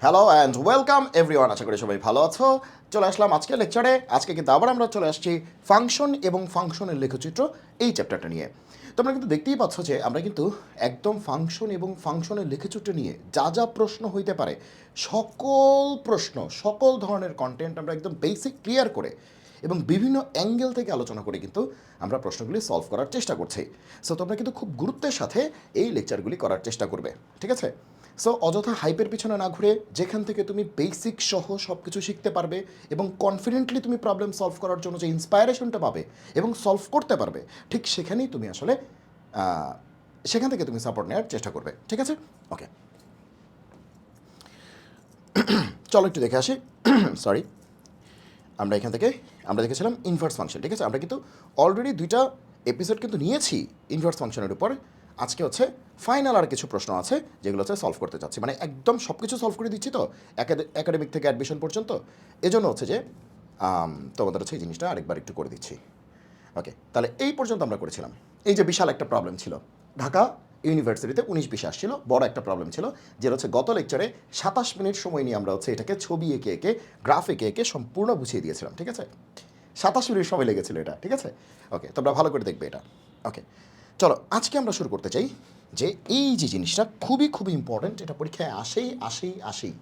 Hello and welcome everyone, আশা করি সবাই ভালো আছো। চলে আসলাম আজকে লেকচারে। আজকে কিন্তু আবার আমরা চলে আসছি ফাংশন এবং ফাংশনের লেখচিত্র এই চ্যাপ্টারটা নিয়ে। তোমরা কিন্তু দেখতেই পাচ্ছ যে আমরা কিন্তু একদম ফাংশন এবং ফাংশনের লেখচিত্র নিয়ে যা যা প্রশ্ন হইতে পারে সকল ধরনের কন্টেন্ট আমরা একদম বেসিক ক্লিয়ার করে এবং বিভিন্ন অ্যাঙ্গেল থেকে আলোচনা করে কিন্তু আমরা প্রশ্নগুলি সলভ করার চেষ্টা করছি। সো তোমরা কিন্তু খুব গুরুত্বের সাথে এই লেকচারগুলি করার চেষ্টা করবে, ঠিক আছে? সো অযথা হাইপের পিছনে না ঘুরে যেখান থেকে তুমি বেসিক সহ সব কিছু শিখতে পারবে এবং কনফিডেন্টলি তুমি প্রবলেম সলভ করার জন্য যে ইন্সপায়ারেশনটা পাবে এবং সলভ করতে পারবে, ঠিক সেখানেই তুমি আসলে সেখান থেকে তুমি সাপোর্ট নেওয়ার চেষ্টা করবে, ঠিক আছে? ওকে, চলো একটু দেখে আসি। সরি, আমরা এখান থেকে আমরা দেখেছিলাম ইনভার্স ফাংশন, ঠিক আছে? আমরা কিন্তু অলরেডি দুইটা এপিসোড কিন্তু নিয়েছি ইনভার্স ফাংশনের উপর। আজকে হচ্ছে ফাইনাল আর কিছু প্রশ্ন আছে যেগুলো হচ্ছে সলভ করতে চাচ্ছি, মানে একদম সব কিছু সলভ করে দিচ্ছি তো একাডেমিক থেকে অ্যাডমিশন পর্যন্ত। এজন্য হচ্ছে যে তোমাদের হচ্ছে এই জিনিসটা আরেকবার একটু করে দিচ্ছি। ওকে, তাহলে এই পর্যন্ত আমরা করেছিলাম। এই যে বিশাল একটা প্রবলেম ছিল, ঢাকা ইউনিভার্সিটিতে 19-20 আসছিল, বড় একটা প্রবলেম ছিল, যেটা হচ্ছে গত লেকচারে 27 মিনিট সময় নিয়ে আমরা হচ্ছে এটাকে ছবি এঁকে গ্রাফ এঁকে সম্পূর্ণ বুঝিয়ে দিয়েছিলাম, ঠিক আছে? 27 মিনিট সময় লেগেছিল এটা, ঠিক আছে? ওকে, তোমরা ভালো করে দেখবে এটা। ওকে, চলো আজকে আমরা শুরু করতে চাই যে এই যে জিনিসটা খুবই ইম্পর্ট্যান্ট, এটা পরীক্ষায় আসেই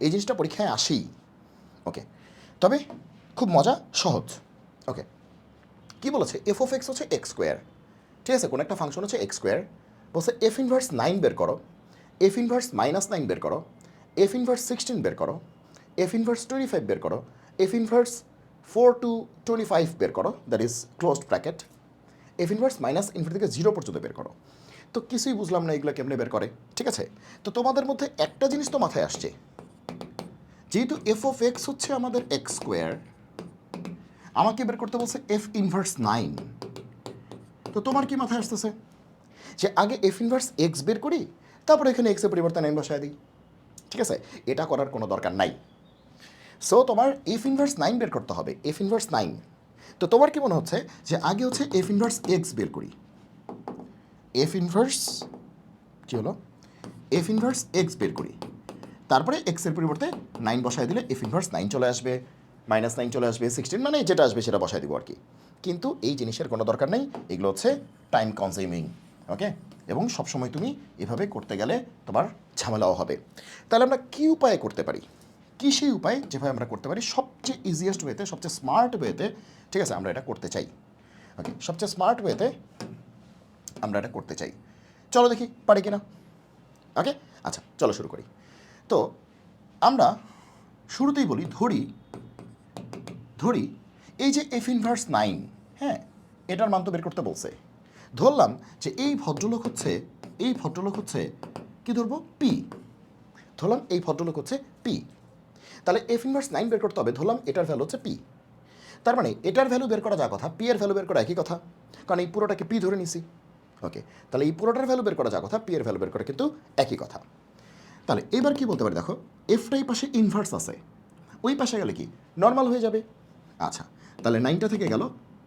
এই জিনিসটা পরীক্ষায় আসেই। ওকে, তবে খুব মজা, সহজ। ওকে, কী বলেছে? এফ অফ এক্স হচ্ছে এক্স স্কোয়ার, ঠিক আছে? কোনো একটা ফাংশন হচ্ছে এক্স স্কোয়ার, বলছে এফ ইনভার্স 9 বের করো, এফ ইনভার্স -9 বের করো, এফ ইনভার্স 16 বের করো, এফ ইনভার্স 25 বের করো, এফ ইনভার্স 4 to 25 বের করো, that is closed bracket, F inverse -∞ থেকে 0 পর্যন্ত বের করো। তো কিছুই বুঝলাম না এগুলো কেমনে বের করে, ঠিক আছে? তো তোমাদের মধ্যে একটা জিনিস তো মাথায় আসছে, যেহেতু এফ অফ এক্স হচ্ছে আমাদের এক্স স্কোয়ার, আমাকে বের করতে বলছে এফ ইনভার্স 9। তো তোমার কি মাথায় আসতেছে যে আগে এফ ইনভার্স এক্স বের করি, তারপরে এখানে এক্সের পরিবর্তে 9 বসায় দিই, ঠিক আছে? এটা করার কোনো দরকার নাই। সো তোমার এফ ইনভার্স 9 বের করতে হবে, এফ ইনভার্স 9। তো তোমার কি মনে হচ্ছে যে আগে হচ্ছে এফ ইনভার্স এক্স বের করি, এফ ইনভার্স কী হলো, এফ ইনভার্স এক্স বের করি, তারপরে এক্সের পরিবর্তে 9 বসায় দিলে এফ ইনভার্স 9 চলে আসবে, -9 চলে আসবে, 16 মানে যেটা আসবে সেটা বসায় দিব আর কি। কিন্তু এই জিনিসের কোনো দরকার নেই, এগুলো হচ্ছে টাইম কনজিউমিং। ওকে, এবং সবসময় তুমি এভাবে করতে গেলে তোমার ঝামেলাও হবে। তাহলে আমরা কী উপায়ে করতে পারি, কী সেই উপায় যেভাবে আমরা করতে পারি সবচেয়ে ইজিয়েস্ট ওয়েতে, সবচেয়ে স্মার্ট ওয়েতে, ঠিক আছে? আমরা এটা করতে চাই। ওকে, সবচেয়ে স্মার্ট ওয়েতে আমরা এটা করতে চাই। চলো দেখি পারি কিনা। ওকে, আচ্ছা চলো শুরু করি। তো আমরা শুরুতেই বলি, ধরি এই যে এফ ইনভার্স 9, হ্যাঁ, এটার মান তো বের করতে বলছে। ধরলাম যে এই ভদ্রলোক হচ্ছে কি ধরবো, পি। ধরলাম এই ভদ্রলোক হচ্ছে পি। তাহলে এফ ইনভার্স 9 বের করতে হবে, ধরলাম এটার ভ্যালু হচ্ছে পি। তার মানে এটার ভ্যালু বের করা যা কথা, পি এর ভ্যালু বের করা একই কথা, কারণ এই পুরোটাকে পি ধরে নিছি। ওকে, তাহলে এই পুরোটার ভ্যালু বের করা যা কথা, পি এর ভ্যালু বের করা কিন্তু একই কথা। তাহলে এবার কি বলতে পারি, দেখো এফটাই পাশে ইনভার্স আছে, ওই পাশে গেলে কি নর্মাল হয়ে যাবে। আচ্ছা, তাহলে 9টা থেকে গেল,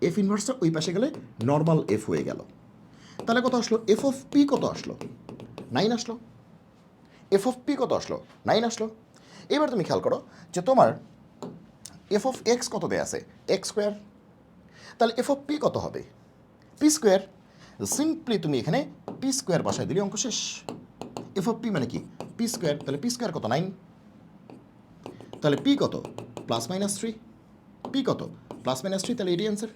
এফ ইনভার্সটা ওই পাশে গেলে নর্মাল এফ হয়ে গেল। তাহলে কত আসলো, এফ অফ পি কত আসলো, 9 আসলো। এফ অফ পি কত আসলো, 9 আসলো। এবার তুমি খেয়াল করো যে তোমার এফ অফ এক্স কত দেয়া আছে, এক্স স্কোয়ার। তাহলে এফ অফ পি কত হবে, পি স্কোয়ার। সিম্পলি তুমি এখানে পি স্কোয়ার বসায় দিলে অঙ্ক শেষ। এফ অফ পি মানে কি, পি স্কোয়ার। তাহলে পি স্কোয়ার কত, 9। তাহলে পি কত, +-3। পি কত, +-3, তাহলে এটি অ্যান্সার।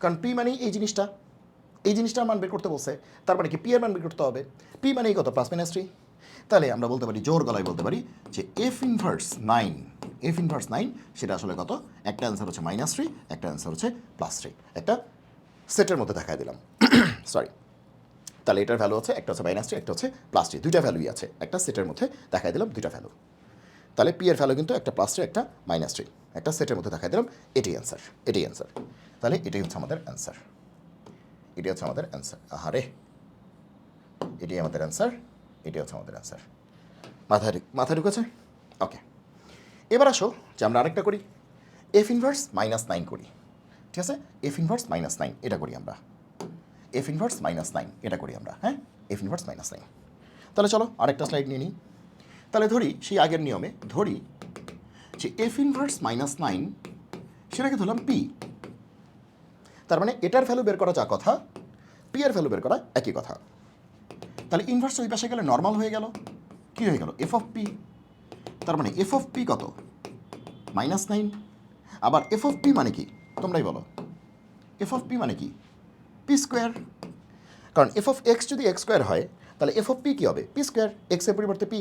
কারণ পি মানেই এই জিনিসটার মান বের করতে বলছে, তার মানে কি পি এর মান বের করতে হবে। পি মানেই কত, +-3। তাহলে আমরা বলতে পারি, জোর গলায় বলতে পারি যে এফ ইনভার্স 9 সেটা আসলে কত, একটা অ্যান্সার হচ্ছে -3, একটা অ্যান্সার হচ্ছে +3, একটা সেটের মধ্যে দেখায় দিলাম। সরি, তাহলে এটার ভ্যালু হচ্ছে, একটা হচ্ছে -3, একটা হচ্ছে +3, দুইটা ভ্যালুই আছে, একটা সেটের মধ্যে দেখায় দিলাম দুইটা ভ্যালু। তাহলে পি এর ভ্যালু কিন্তু একটা +3, একটা -3, একটা সেটের মধ্যে দেখায় দিলাম, এটাই অ্যান্সার। তাহলে এটাই হচ্ছে আমাদের অ্যান্সার, আহারে, এটাই আমাদের অ্যান্সার। মাথায় ঢুকেছে? ওকে, এবার আসো যে আমরা আরেকটা করি, এফ ইনভার্স -9 করি, ঠিক আছে? এফ ইনভার্স -9 এটা করি আমরা, এফ ইনভার্স -9 এটা করি আমরা, হ্যাঁ, এফ ইনভার্স -9। তাহলে চলো আরেকটা স্লাইড নিয়ে নিই। তাহলে ধরি সেই আগের নিয়মে ধরি যে এফ ইনভার্স -9 সেটাকে ধরলাম পি। তার মানে এটার ভ্যালু বের করা যা কথা, পি এর ভ্যালু বের করা একই কথা। তাহলে ইনভার্স ওই পাশে গেলে নর্মাল হয়ে গেল, কী হয়ে গেল এফ অফ পি। তার মানে এফ অফ পি কত -9। আবার এফ অফ পি মানে কি তোমরাই বলো, এফ অফ পি মানে কি পি স্কোয়ার। কারণ এফ অফ এক্স যদি এক্স স্কোয়ার হয় তাহলে এফ অফ পি কী হবে পি স্কোয়ার, এক্সের পরিবর্তে পি।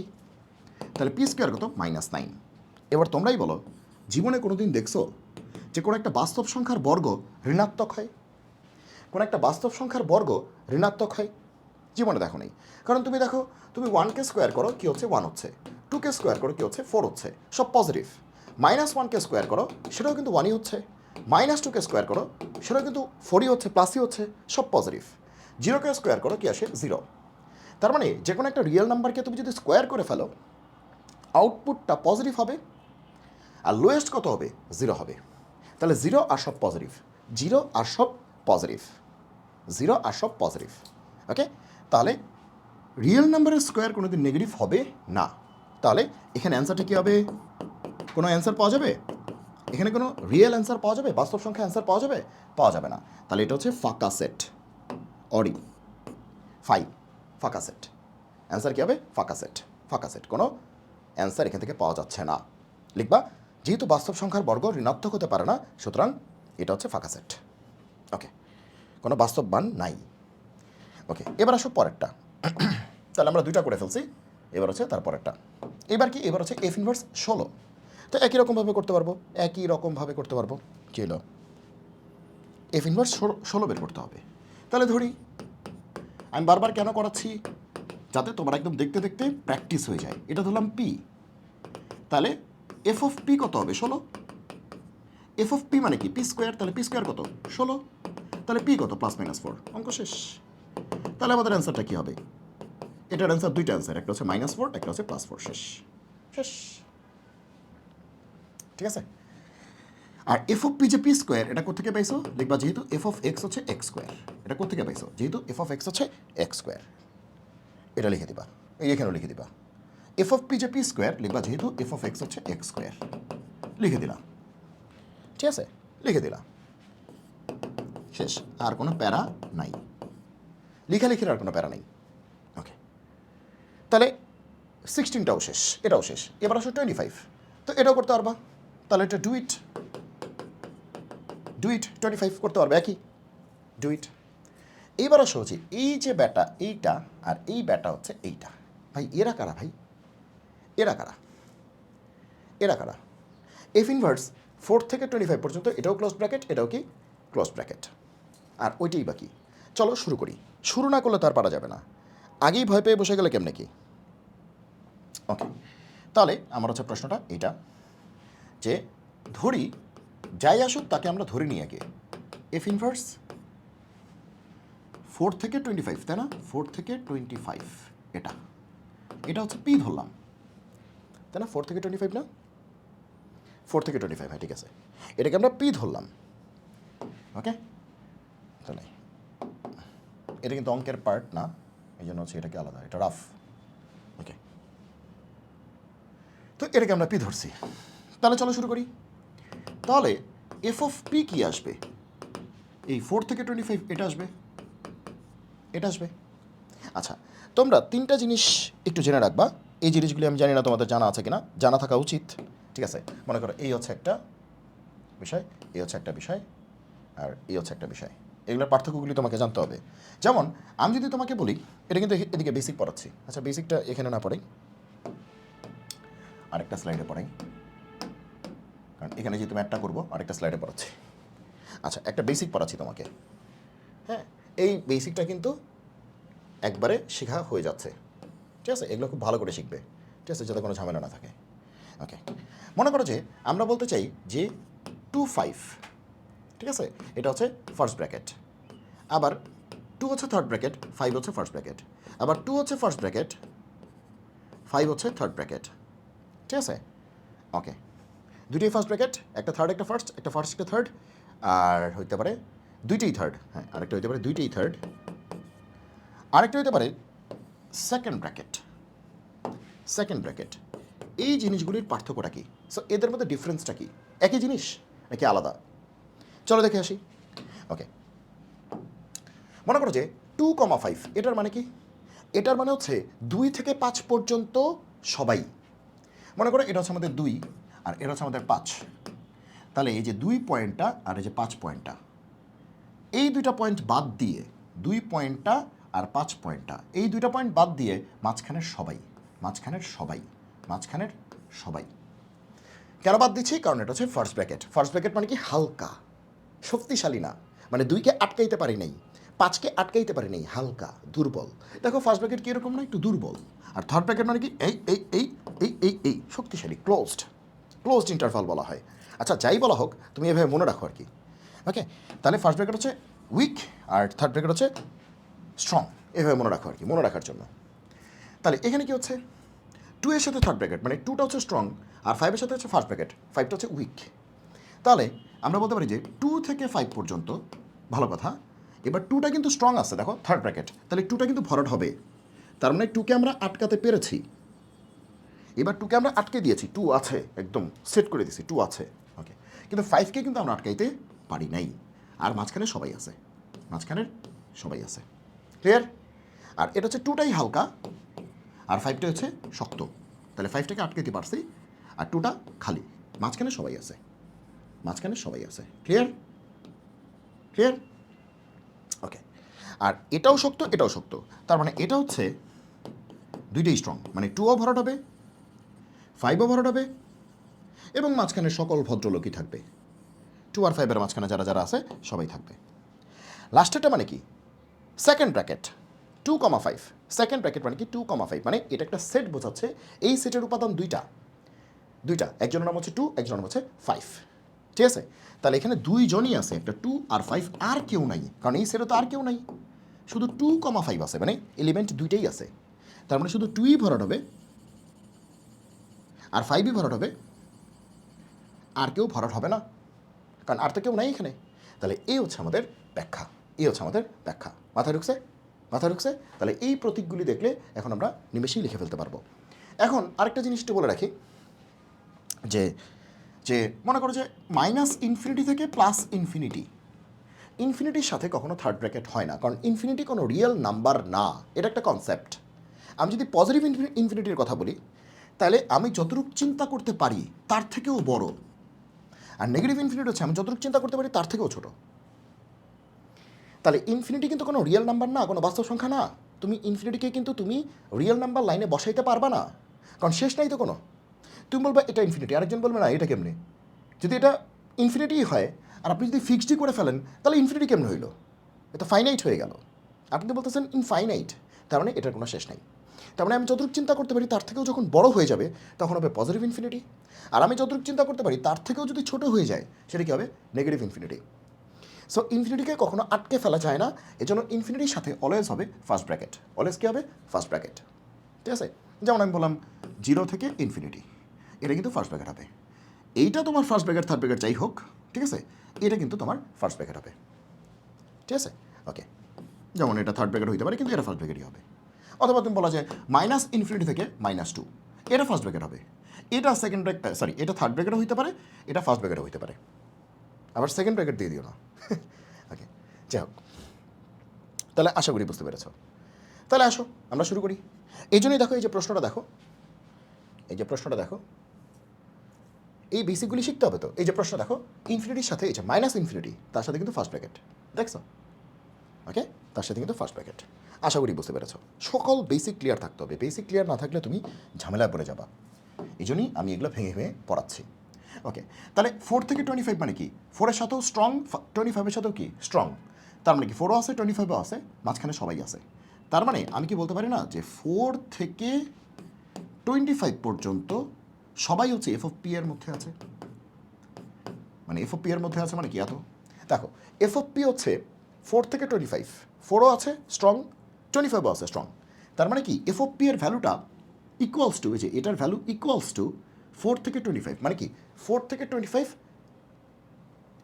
তাহলে পি স্কোয়ার কত -9। এবার তোমরাই বলো জীবনে কোনো দিন দেখছো যে কোনো একটা বাস্তব সংখ্যার বর্গ ঋণাত্মক হয়? কোনো একটা বাস্তব সংখ্যার বর্গ ঋণাত্মক হয়? জীবনে দেখো নেই। কারণ তুমি দেখো, তুমি 1কে স্কোয়ার করো কী হচ্ছে 1 হচ্ছে, 2কে স্কোয়ার করো কী হচ্ছে 4 হচ্ছে, সব পজিটিভ। -1কে স্কোয়ার করো সেটাও কিন্তু 1ই হচ্ছে, -2কে স্কোয়ার করো সেটাও কিন্তু 4ই হচ্ছে, প্লাসই হচ্ছে, সব পজিটিভ। 0কে স্কোয়ার করো কী আসে 0। তার মানে যে কোনো একটা রিয়েল নাম্বারকে তুমি যদি স্কোয়ার করে ফেলো আউটপুটটা পজিটিভ হবে, আর লোয়েস্ট কত হবে 0 হবে। তাহলে 0 আর সব পজিটিভ, 0 আর সব পজিটিভ, 0 আর সব পজিটিভ। ওকে, তাহলে রিয়েল নাম্বারের স্কোয়ার কোনো দিন নেগেটিভ হবে না। তাহলে এখানে অ্যান্সারটা কী হবে? কোনো অ্যান্সার পাওয়া যাবে এখানে? কোনো রিয়েল অ্যান্সার পাওয়া যাবে? বাস্তব সংখ্যা অ্যান্সার পাওয়া যাবে? পাওয়া যাবে না। তাহলে এটা হচ্ছে ফাঁকা সেট, অরি 5 ফাঁকা সেট। অ্যান্সার কী হবে? ফাঁকা সেট। ফাঁকা সেট, কোনো অ্যান্সার এখান থেকে পাওয়া যাচ্ছে না। লিখবা যেহেতু বাস্তব সংখ্যার বর্গ ঋণাত্মক হতে পারে না, সুতরাং এটা হচ্ছে ফাঁকা সেট। ওকে, কোনো বাস্তব মান নাই। ওকে, এবার আসো পরেরটা। তাহলে আমরা দুইটা করে ফেলছি, এবার হচ্ছে তারপরেরটা। এবার কি? এবার হচ্ছে এফ ইনভার্স 16। তো একই রকমভাবে করতে পারবো, একই রকমভাবে করতে পারবো। কী হলো? এফ ইনভার্স 16 বের করতে হবে। তাহলে ধরি, আমি বারবার কেন করাচ্ছি? যাতে তোমার একদম দেখতে দেখতে প্র্যাকটিস হয়ে যায়। এটা ধরলাম পি, তাহলে এফ অফ পি কত হবে 16। এফ অফ পি মানে কি পি স্কোয়ার, তাহলে পি স্কোয়ার কত 16, তাহলে পি কত +-4, অঙ্ক শেষ। তাহলে আমাদের অ্যান্সারটা কী হবে? এটার অ্যান্সার দুইটা অ্যান্সার, একটা হচ্ছে -4, একটা হচ্ছে +4। শেষ শেষ, ঠিক আছে। আর এফ অফ পি যে পি স্কোয়ার, এটা কোথেকে পাইছো? লিখবা যেহেতু এফ অফ এক্স হচ্ছে এক্স স্কোয়ার। এটা কোথেকে পাইছো? যেহেতু এফ অফ এক্স হচ্ছে এক্স স্কোয়ার। এটা লিখে দিবা, এই এখানেও লিখে দিবা। এফ অফ পি যে পি স্কোয়ার, লিখবা যেহেতু এফ অফ এক্স হচ্ছে এক্স স্কোয়ার। লিখে দিলাম, ঠিক আছে, লিখে দিলাম, শেষ। আর কোনো প্যারা নাই, লেখালেখির আর কোনো প্যারা নেই। ওকে, তাহলে 16টাও শেষ, এটাও শেষ। এবার আসো 25। তো এটাও করতে পারবা, তাহলে এটা ডু ইট 25 করতে পারবে, একই ডু ইট। এইবার আসো হচ্ছে এই যে ব্যাটা এইটা, আর এই ব্যাটা হচ্ছে এইটা। ভাই এরা কারা? ভাই এরা কারা? এরা কারা? এফ ইনভার্স 4 থেকে 25 পর্যন্ত এটাও ক্লোজ ব্র্যাকেট, এটাও কি ক্লোজ ব্র্যাকেট, আর ওইটাই বাকি। চলো শুরু করি। শুরু না করলে তার পারা যাবে না, আগেই ভয় পেয়ে বসে গেলে কেমনে কি? ওকে, তাহলে আমার হচ্ছে প্রশ্নটা এইটা যে ধরি যাই আসুক তাকে আমরা ধরে নিই আগে এফ ইনভার্স 4 থেকে 25, তাই না? 4 থেকে 25, এটা এটা হচ্ছে পি ধরলাম, তাই না? 4 থেকে 25 না, 4 থেকে 25, হ্যাঁ ঠিক আছে, এটাকে আমরা পি ধরলাম। ওকে, তাহলে এটা কিন্তু অঙ্কের পার্ট না, এই জন্য হচ্ছে এটাকে আলাদা, এটা রাফ। ওকে, তো এটাকে আমরা পি ধরছি। তাহলে চলো শুরু করি। তাহলে এফ অফ পি কী আসবে? এই 4 থেকে 25 এটা আসবে, এটা আসবে। আচ্ছা, তোমরা তিনটা জিনিস একটু জেনে রাখবা। এই জিনিসগুলি আমি জানি না তোমাদের জানা আছে কিনা, জানা থাকা উচিত, ঠিক আছে। মনে করো এই হচ্ছে একটা বিষয়, এই হচ্ছে একটা বিষয়, আর এই হচ্ছে একটা বিষয়। এগুলোর পার্থক্যগুলি তোমাকে জানতে হবে। যেমন আমি যদি তোমাকে বলি, এটা কিন্তু এদিকে বেসিক পড়াচ্ছি, আচ্ছা বেসিকটা এখানে না পড়াই, আরেকটা স্লাইডে পড়াই, কারণ এখানে যেহেতু ম্যাথটা করবো আরেকটা স্লাইডে পড়াচ্ছি। আচ্ছা, একটা বেসিক পড়াচ্ছি তোমাকে, হ্যাঁ। এই বেসিকটা কিন্তু একবারে শেখা হয়ে যাচ্ছে, ঠিক আছে। এগুলো খুব ভালো করে শিখবে, ঠিক আছে, যাতে কোনো ঝামেলা না থাকে। ওকে, মনে করো যে আমরা বলতে চাই যে 25, ঠিক আছে, এটা হচ্ছে ফার্স্ট ব্র্যাকেট, আবার 2 হচ্ছে থার্ড ব্র্যাকেট, 5 হচ্ছে ফার্স্ট ব্র্যাকেট, আবার 2 হচ্ছে ফার্স্ট ব্র্যাকেট, 5 হচ্ছে থার্ড ব্র্যাকেট, ঠিক আছে। ওকে, দুইটাই ফার্স্ট ব্র্যাকেট, একটা থার্ড একটা ফার্স্ট, একটা ফার্স্ট একটা থার্ড, আর হইতে পারে দুইটাই থার্ড, হ্যাঁ আরেকটা হইতে পারে দুইটাই থার্ড, আরেকটা হইতে পারে সেকেন্ড ব্র্যাকেট, সেকেন্ড ব্র্যাকেট, এই জিনিসগুলির পার্থক্যটা কী? সো এদের মধ্যে ডিফারেন্সটা কী? একই জিনিস নাকি আলাদা? চলো দেখে আসি। ওকে, মনে করো যে 2,5 এটার মানে কি? এটার মানে হচ্ছে 2 থেকে 5 পর্যন্ত সবাই। মনে করো এটা হচ্ছে আমাদের 2 আর এটা হচ্ছে আমাদের 5। তাহলে এই যে 2 পয়েন্টটা আর এই যে 5 পয়েন্টটা, এই দুইটা পয়েন্ট বাদ দিয়ে 2 পয়েন্টটা আর 5 পয়েন্টটা, এই দুইটা পয়েন্ট বাদ দিয়ে মাঝখানের সবাই, মাঝখানের সবাই, মাঝখানের সবাই। কেন বাদ দিচ্ছি? কারণ এটা হচ্ছে ফার্স্ট ব্র্যাকেট। ফার্স্ট ব্র্যাকেট মানে কি? হালকা, শক্তিশালী না। মানে 2কে আটকাইতে পারি নাই, 5কে আটকাইতে পারি নাই, হালকা, দুর্বল। দেখো ফার্স্ট ব্র্যাকেট কীরকম না? একটু দুর্বল। আর থার্ড ব্র্যাকেট মানে কি? এই এই এই এই এই এই শক্তিশালী, ক্লোজড, ক্লোজড ইন্টারভাল বলা হয়। আচ্ছা যাই বলা হোক, তুমি এভাবে মনে রাখো আর কি। ওকে, তাহলে ফার্স্ট ব্র্যাকেট হচ্ছে উইক আর থার্ড ব্র্যাকেট হচ্ছে স্ট্রং। এভাবে মনে রাখো আর কি, মনে রাখার জন্য। তাহলে এখানে কি হচ্ছে? 2 এর সাথে থার্ড ব্র্যাকেট মানে 2টা হচ্ছে স্ট্রং আর 5 এর সাথে হচ্ছে ফার্স্ট ব্র্যাকেট, 5টা হচ্ছে উইক। তাহলে আমরা বলতে পারি যে 2 থেকে 5 পর্যন্ত ভালো কথা। এবার 2টা কিন্তু স্ট্রং আছে, দেখো থার্ড ব্র্যাকেট, তাহলে 2টা কিন্তু ভরাট হবে। তার মানে 2কে আমরা আটকাতে পেরেছি। এবার 2কে আমরা আটকে দিয়েছি, 2 আছে, একদম সেট করে দিয়েছি, 2 আছে। ওকে, কিন্তু 5কে কিন্তু আমরা আটকাইতে পারি নাই। আর মাঝখানে সবাই আছে, মাঝখানের সবাই আছে। ক্লিয়ার? আর এটা হচ্ছে 2টাই হালকা আর 5টা হচ্ছে শক্ত। তাহলে 5টাকে আটকাইতে পারছি আর 2টা খালি, মাঝখানে সবাই আছে, মাঝখানে সবাই আছে। ক্লিয়ার? ক্লিয়ার? ওকে, আর এটাও শক্ত, এটাও শক্ত। তার মানে এটা হচ্ছে দুইটাই স্ট্রং, মানে 2ও ভরাট হবে, 5ও ভরাট হবে এবং মাঝখানে সকল ভদ্রলোকই থাকবে। 2 আর 5-এর মাঝখানে যারা যারা আছে সবাই থাকবে। লাস্টেরটা মানে কি? Second bracket 2,5। সেকেন্ড ব্র্যাকেট মানে কি? 2,5 মানে এটা একটা সেট বোঝাচ্ছে। এই সেটের উপাদান দুইটা, একজনের নাম হচ্ছে 2, একজনের নাম হচ্ছে 5। ঠিক আছে? তাহলে এখানে দুইজনই আছে, একটা 2 আর 5, আর কেউ নাই। কারণ এই সেটে তো আর কেউ নাই, শুধু 2,5 আছে, মানে এলিমেন্ট দুইটাই আছে। তার মানে শুধু 2ই ভরাট হবে আর 5ই ভরাট হবে, আর কেউ ভরাট হবে না, কারণ আর তো কেউ নাই এখানে। তাহলে এই হচ্ছে আমাদের ব্যাখ্যা, এই হচ্ছে আমাদের ব্যাখ্যা। মাথায় ঢুকছে? মাথায় ঢুকছে? তাহলে এই প্রতীকগুলি দেখলে এখন আমরা নিমেষেই লিখে ফেলতে পারবো। এখন আরেকটা জিনিস একটু বলে রাখি যে যে মনে করো যে -ইনফিনিটি থেকে +ইনফিনিটি, ইনফিনিটির সাথে কখনো থার্ড ব্র্যাকেট হয় না, কারণ ইনফিনিটি কোনো রিয়েল নাম্বার না, এটা একটা কনসেপ্ট। আমি যদি পজিটিভ ইনফিনিটির কথা বলি, তাহলে আমি যতটুকু চিন্তা করতে পারি তার থেকেও বড়। আর নেগেটিভ ইনফিনিটি হচ্ছে আমি যতটুকু চিন্তা করতে পারি তার থেকেও ছোট। তাহলে ইনফিনিটি কিন্তু কোনো রিয়েল নাম্বার না, কোনো বাস্তব সংখ্যা না। তুমি ইনফিনিটিকে কিন্তু তুমি রিয়েল নাম্বার লাইনে বসাইতে পারবা না, কারণ শেষ নাই তো কোনো। তুমি বলবে এটা ইনফিনিটি, আরেকজন বলবে না এটা কেমনে। যদি এটা ইনফিনিটিই হয় আর আপনি যদি ফিক্সডই করে ফেলেন, তাহলে ইনফিনিটি কেমন হইলো? এটা ফাইনাইট হয়ে গেল। আপনি তো বলতেছেন ইনফাইনাইট, তার মানে এটার কোনো শেষ নাই। তার মানে আমি যতটুকু চিন্তা করতে পারি তার থেকেও যখন বড় হয়ে যাবে তখন হবে পজিটিভ ইনফিনিটি। আর আমি যতটুকু চিন্তা করতে পারি তার থেকেও যদি ছোট হয়ে যায় সেটা কী হবে? Negative infinity. সো ইনফিনিটিকে কখনো আটকে ফেলা যায় না, এজন্য ইনফিনিটির সাথে অলওয়েজ হবে ফার্স্ট ব্র্যাকেট। অলওয়েজ কী হবে? First bracket. ঠিক আছে? যেমন আমি বললাম 0 থেকে ইনফিনিটি, এটা কিন্তু ফার্স্ট ব্র্যাকেট হবে। এইটা তোমার ফার্স্ট ব্র্যাকেট থার্ড ব্র্যাকেট যাই হোক, ঠিক আছে, এটা কিন্তু তোমার ফার্স্ট ব্র্যাকেট হবে। ঠিক আছে? ওকে, যেমন এটা থার্ড ব্র্যাকেট হইতে পারে কিন্তু এটা ফার্স্ট ব্র্যাকেটই হবে। অথবা তুমি বলা যায় -ইনফিনিটি থেকে -2, এটা ফার্স্ট ব্র্যাকেট হবে। এটা সেকেন্ড ব্র্যাকেট, সরি, এটা থার্ড ব্র্যাকেটও হইতে পারে, এটা ফার্স্ট ব্র্যাকেটও হইতে পারে। আবার সেকেন্ড ব্র্যাকেট দিয়ে দিও না। ওকে, যাই হোক, তাহলে আশা করি বুঝতে পেরেছ। তাহলে আসো আমরা শুরু করি। এই জন্যই দেখো, এই যে প্রশ্নটা দেখো, এই যে প্রশ্নটা দেখো, এই বেসিকগুলি শিখতে হবে তো। এই যে প্রশ্ন দেখো, ইনফিনিটির সাথে এই যে -ইনফিনিটি, তার সাথে কিন্তু ফার্স্ট ব্র্যাকেট, দেখছো? ওকে, তার সাথে কিন্তু ফার্স্ট ব্র্যাকেট। আশা করি বুঝতে পেরেছ। সকল বেসিক ক্লিয়ার থাকতে হবে, বেসিক ক্লিয়ার না থাকলে তুমি ঝামেলায় পড়ে যাবা। এই জন্যই আমি এগুলো ভেঙে ভেঙে পড়াচ্ছি। ওকে, তাহলে 4 থেকে 25 মানে কি? 4-এর সাথেও স্ট্রং, 25-এর সাথেও কি স্ট্রং। তার মানে কি 4ও আছে, 25ও আছে, মাঝখানে সবাই আছে। তার মানে আমি কি বলতে পারি না যে 4 থেকে 25 পর্যন্ত সবাই হচ্ছে এফ অফ পি এর মধ্যে আছে। মানে এফ অফ পি এর মধ্যে আছে মানে কি? এত দেখো, এফ অফ পি হচ্ছে 4 থেকে 25, 4ও আছে স্ট্রং, 25ও আছে স্ট্রং। তার মানে কি এফ অফ পি এর ভ্যালুটা ইকুয়ালস টু, এই যে এটার ভ্যালু ইকুয়ালস টু 4 থেকে 25। মানে কি 4 থেকে 25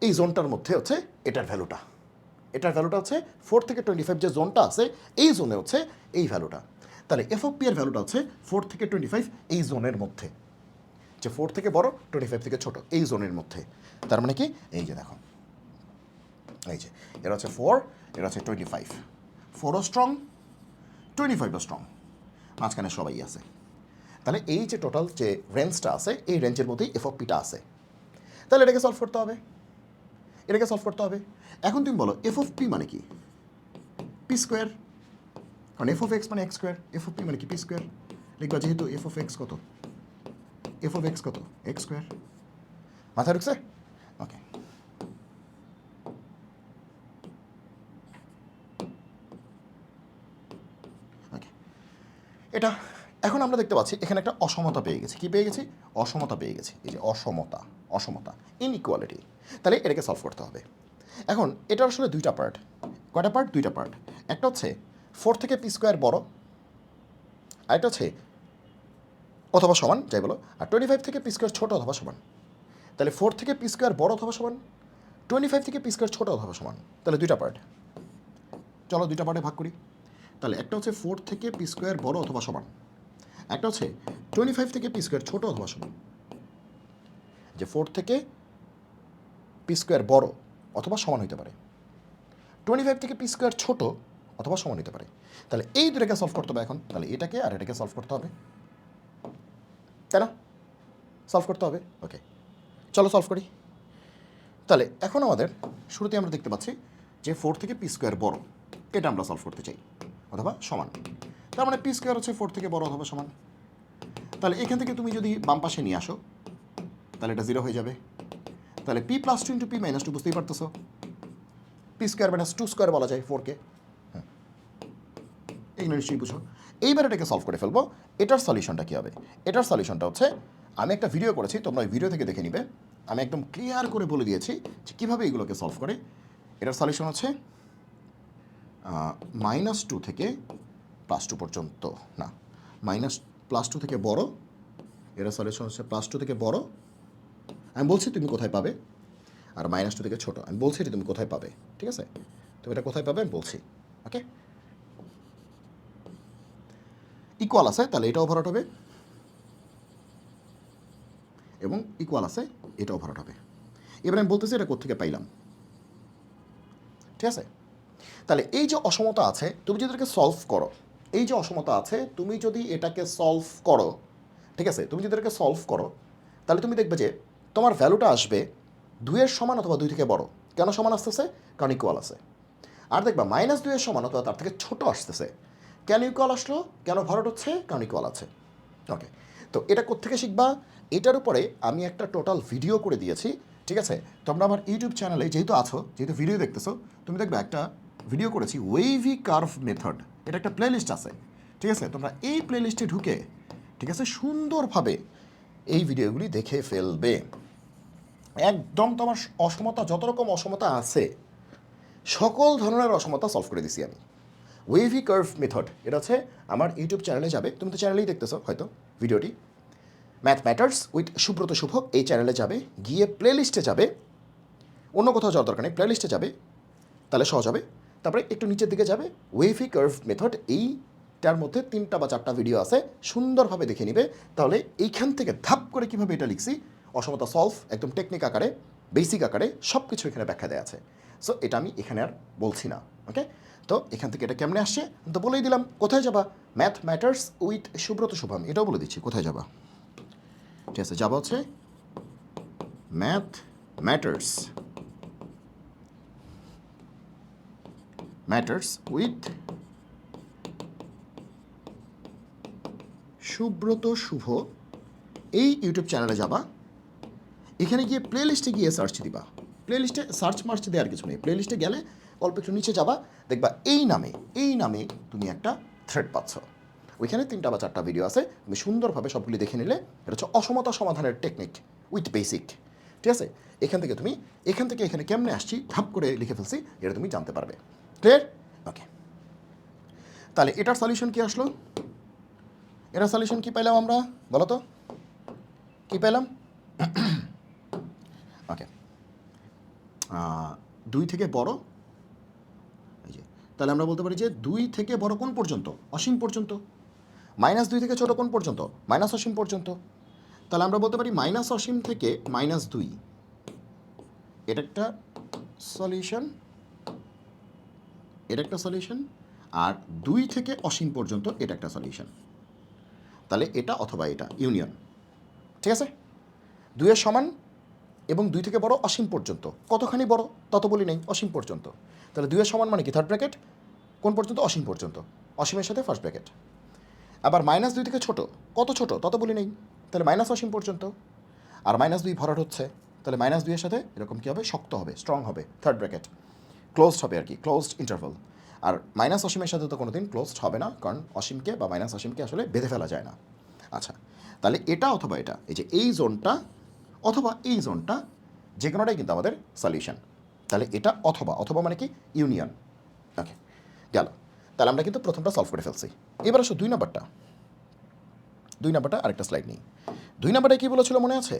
এই জোনটার মধ্যে হচ্ছে এটার ভ্যালুটা, এটার ভ্যালুটা হচ্ছে 4 থেকে 25 যে জোনটা আছে এই জোনে হচ্ছে এই ভ্যালুটা। তাহলে এফ অফ পি এর ভ্যালুটা হচ্ছে 4 থেকে 25 এই জোনের মধ্যে, যে 4 থেকে বড় 25 থেকে ছোট এই জোনের মধ্যে। তার মানে কি, এই যে দেখো, এই যে এরা হচ্ছে 4, এরা হচ্ছে 25, 4ও স্ট্রং 25ও স্ট্রং, মাঝখানে সবাই আছে। তাহলে এই যে টোটাল যে রেঞ্জটা আছে এই রেঞ্জের মধ্যেই এফ অফ পিটা আছে। তাহলে এটাকে সলভ করতে হবে, এটাকে সলভ করতে হবে। এখন তুমি বলো এফ অফ পি মানে কি, পি স্কোয়ার, কারণ এফ অফ এক্স মানে x square, F of P মানে কি পি স্কোয়ার। লিখবা যেহেতু এফ অফ এক্স কত, এফ অফ এক্স কত, এক্স স্কোয়ার। মাথায় ঢুকছে? ওকে, ওকে, এটা এখন আমরা দেখতে পাচ্ছি এখানে একটা অসমতা পেয়ে গেছি। কি পেয়ে গেছি? অসমতা পেয়ে গেছি। এই যে অসমতা, অসমতা, ইনইকুয়ালিটি। তাহলে এটাকে সলভ করতে হবে। এখন এটা আসলে দুইটা পার্ট। কয়টা পার্ট? দুইটা পার্ট। একটা হচ্ছে 4 থেকে পি স্কোয়ার বড়, আরেকটা হচ্ছে অথবা সমান, যাই বলো, আর 25 থেকে পি স্কোয়ার ছোটো অথবা সমান। তাহলে 4 থেকে পি স্কোয়ার বড় অথবা সমান, 25 থেকে পি স্কোয়ার ছোটো অথবা সমান। তাহলে দুইটা পার্ট, চলো দুইটা পার্টে ভাগ করি। তাহলে একটা হচ্ছে 4 থেকে পি স্কোয়ার বড় অথবা সমান, একটা হচ্ছে 25 থেকে পি স্কোয়ার ছোটো অথবা সমান। যে 4 থেকে পি স্কোয়ার বড় অথবা সমান হতে পারে, 25 থেকে পি স্কোয়ার ছোটো অথবা সমান হতে পারে। তাহলে এই দুটাকে সলভ করতে হবে এখন। তাহলে এটাকে আর এটাকে সলভ করতে হবে, তাই না? সলভ করতে হবে। ওকে, চলো সলভ করি। তাহলে এখন আমাদের শুরুতে আমরা দেখতে পাচ্ছি যে 4 থেকে পি স্কোয়ার বড়, এটা আমরা সলভ করতে চাই, অথবা সমান। তার মানে পি স্কোয়ার হচ্ছে 4 থেকে বড় অথবা সমান। তাহলে এখান থেকে তুমি যদি বাম পাশে নিয়ে আসো তাহলে এটা 0 হয়ে যাবে। তাহলে P plus 2 into P minus 2, বুঝতেই পারতেছো, পি স্কোয়ার মাইনাস 2 স্কোয়ার বলা যায় 4কে। হ্যাঁ, এই নিশ্চয়ই বুঝো। এইবার এটাকে সলভ করে ফেলবো। এটার সলিউশনটা কী হবে? এটার সলিউশনটা হচ্ছে, আমি একটা ভিডিও করেছি, তোমরা ওই ভিডিও থেকে দেখে নিবে। আমি একদম ক্লিয়ার করে বলে দিয়েছি যে কীভাবে এগুলোকে সলভ করে। এটার সলিউশন হচ্ছে -2 থেকে +2 পর্যন্ত, না +2 থেকে বড়। এটার সলিউশন হচ্ছে +2 থেকে বড়, আমি বলছি তুমি কোথায় পাবে, আর -2 থেকে ছোটো, আমি বলছি এটা তুমি কোথায় পাবে। ঠিক আছে, তুমি এটা কোথায় পাবে আমি বলছি। ওকে, ইকুয়াল আছে, তাহলে এটা ওভারআউট হবে, এবং ইকুয়াল আছে, এটা ওভারআউট হবে। এবার আমি বলতেছি এটা কোত্থেকে পাইলাম। ঠিক আছে, তাহলে এই যে অসমতা আছে তুমি যদি এটাকে সলভ করো, এই যে অসমতা আছে তুমি যদি এটাকে সলভ করো, ঠিক আছে, তুমি যদি এটাকে সলভ করো তাহলে তুমি দেখবে যে তোমার ভ্যালুটা আসবে 2-এর সমান অথবা 2 থেকে বড়। কেন সমান আসতেছে? কারণ ইকুয়াল আছে। আর দেখবা -2-এর সমান অথবা তার থেকে ছোট আসতেছে। কেন ইকুয়াল আসলো? কেন ভরাট হচ্ছে? কারণ ইকুয়াল আছে। ওকে, তো এটা কোত্থেকে শিখবা? এটার উপরে আমি একটা টোটাল ভিডিও করে দিয়েছি। ঠিক আছে, তোমরা আমার ইউটিউব চ্যানেলে যেহেতু আছো, যেহেতু ভিডিও দেখতেছো, তুমি দেখবে একটা ভিডিও করেছি ওয়েভি কার্ভ মেথড, এটা একটা প্লেলিস্ট আছে। ঠিক আছে, তোমরা এই প্লেলিস্টে ঢুকে, ঠিক আছে, সুন্দরভাবে এই ভিডিওগুলি দেখে ফেলবে। একদম তোমার অসমতা, যত রকম অসমতা আছে সকল ধরনের অসমতা সলভ করে দিছি আমি। ওয়েভি কার্ভ মেথড, এটা হচ্ছে আমার ইউটিউব চ্যানেলে যাবে, তুমি তো চ্যানেলেই দেখতেছো হয়তো ভিডিওটি, math matters with Subrata Shubho, এই চ্যানেলে যাবে, গিয়ে প্লেলিস্টে যাবে, অন্য কোথাও যাওয়ার দরকার নেই, প্লেলিস্টে যাবে, তাহলে সহজ হবে। তারপরে একটু নিচের দিকে যাবে, ওয়েভি কার্ভ মেথড, এইটার মধ্যে 3টা বা 4টা ভিডিও আছে, সুন্দরভাবে দেখে নিবে। তাহলে এইখান থেকে ধাপ করে কীভাবে এটা লিখছি, অসমতা সলভ, একদম টেকনিক আকারে, বেসিক আকারে সব কিছু এখানে ব্যাখ্যা দেওয়া আছে। সো এটা আমি এখানে আর বলছি না। ওকে, তো এখান থেকে এটা কেমনে আসছে তো বলেই দিলাম। কোথায় যাবা? Math matters with Subrata Shubham, এটাও বলে দিচ্ছি কোথায় যাবা। ঠিক আছে, যাবা হচ্ছে math matters, matters with Subrata Shubho, এই ইউটিউব চ্যানেলে যাবা। এখানে গিয়ে প্লে লিস্টে গিয়ে সার্চ দিবা, প্লে লিস্টে সার্চ মার্চ দেওয়ার কিছু নেই, প্লে লিস্টে গেলে অল্প একটু নিচে যাবা, দেখবা এই নামে তুমি একটা থ্রেড পাচ্ছ। ওইখানে 3টা বা 4টা ভিডিও আছে, তুমি সুন্দরভাবে সবগুলি দেখে নিলে এটা হচ্ছে অসমতা সমাধানের টেকনিক উইথ বেসিক। ঠিক আছে, এখান থেকে এখানে কেমনে আসছি ধাপ করে লিখে ফেলছি, এটা তুমি জানতে পারবে। ক্লিয়ার? ওকে, তাহলে এটার সলিউশন কি আসলো? এটার সলিউশন কি পাইলাম আমরা, বলো তো কি পেলাম? ওকে, 2 থেকে বড়, এই যে, তাহলে আমরা বলতে পারি যে 2 থেকে বড় কোন পর্যন্ত? অসীম পর্যন্ত। -2 থেকে ছোট কোন পর্যন্ত? মাইনাস অসীম পর্যন্ত। তাহলে আমরা বলতে পারি মাইনাস অসীম থেকে -2 এটা একটা সলিউশন, এটা একটা সলিউশন, আর 2 থেকে অসীম পর্যন্ত এটা একটা সলিউশন। তাহলে এটা অথবা এটা ইউনিয়ন, ঠিক আছে? 2 এর সমান এবং 2 থেকে বড় অসীম পর্যন্ত। কতখানি বড় তত বলি নেই, অসীম পর্যন্ত। তাহলে 2 এর সমান মানে কি? Third bracket. কোন পর্যন্ত? অসীম পর্যন্ত। অসীমের সাথে ফার্স্ট ব্র্যাকেট। আবার -2 থেকে ছোট, কত ছোট তত বলি নেই, তাহলে মাইনাস অসীম পর্যন্ত। আর -2 ভরাট হচ্ছে, তাহলে -2 এর সাথে এরকম কী হবে? শক্ত হবে, স্ট্রং হবে, থার্ড ব্র্যাকেট। ক্লোজড হবে আর কি, ক্লোজড ইন্টারভাল। আর মাইনাস অসীমের সাথে তো কোনো দিন ক্লোজড হবে না, কারণ অসীমকে বা মাইনাস অসীমকে আসলে বেঁধে ফেলা যায় না। আচ্ছা, তাহলে এটা অথবা এটা, এই যে এই জোনটা অথবা এই জোনটা, যে কোনোটাই কিন্তু আমাদের সলিউশন। তাহলে এটা অথবা, অথবা মানে কি? ইউনিয়ন। ওকে, গেল। তাহলে আমরা কিন্তু প্রথমটা সলভ করে ফেলছি। এবার আসো 2 নাম্বারটা। 2 নাম্বারটা আরেকটা স্লাইড নেই। 2 নাম্বারটায় কী বলেছিল মনে আছে?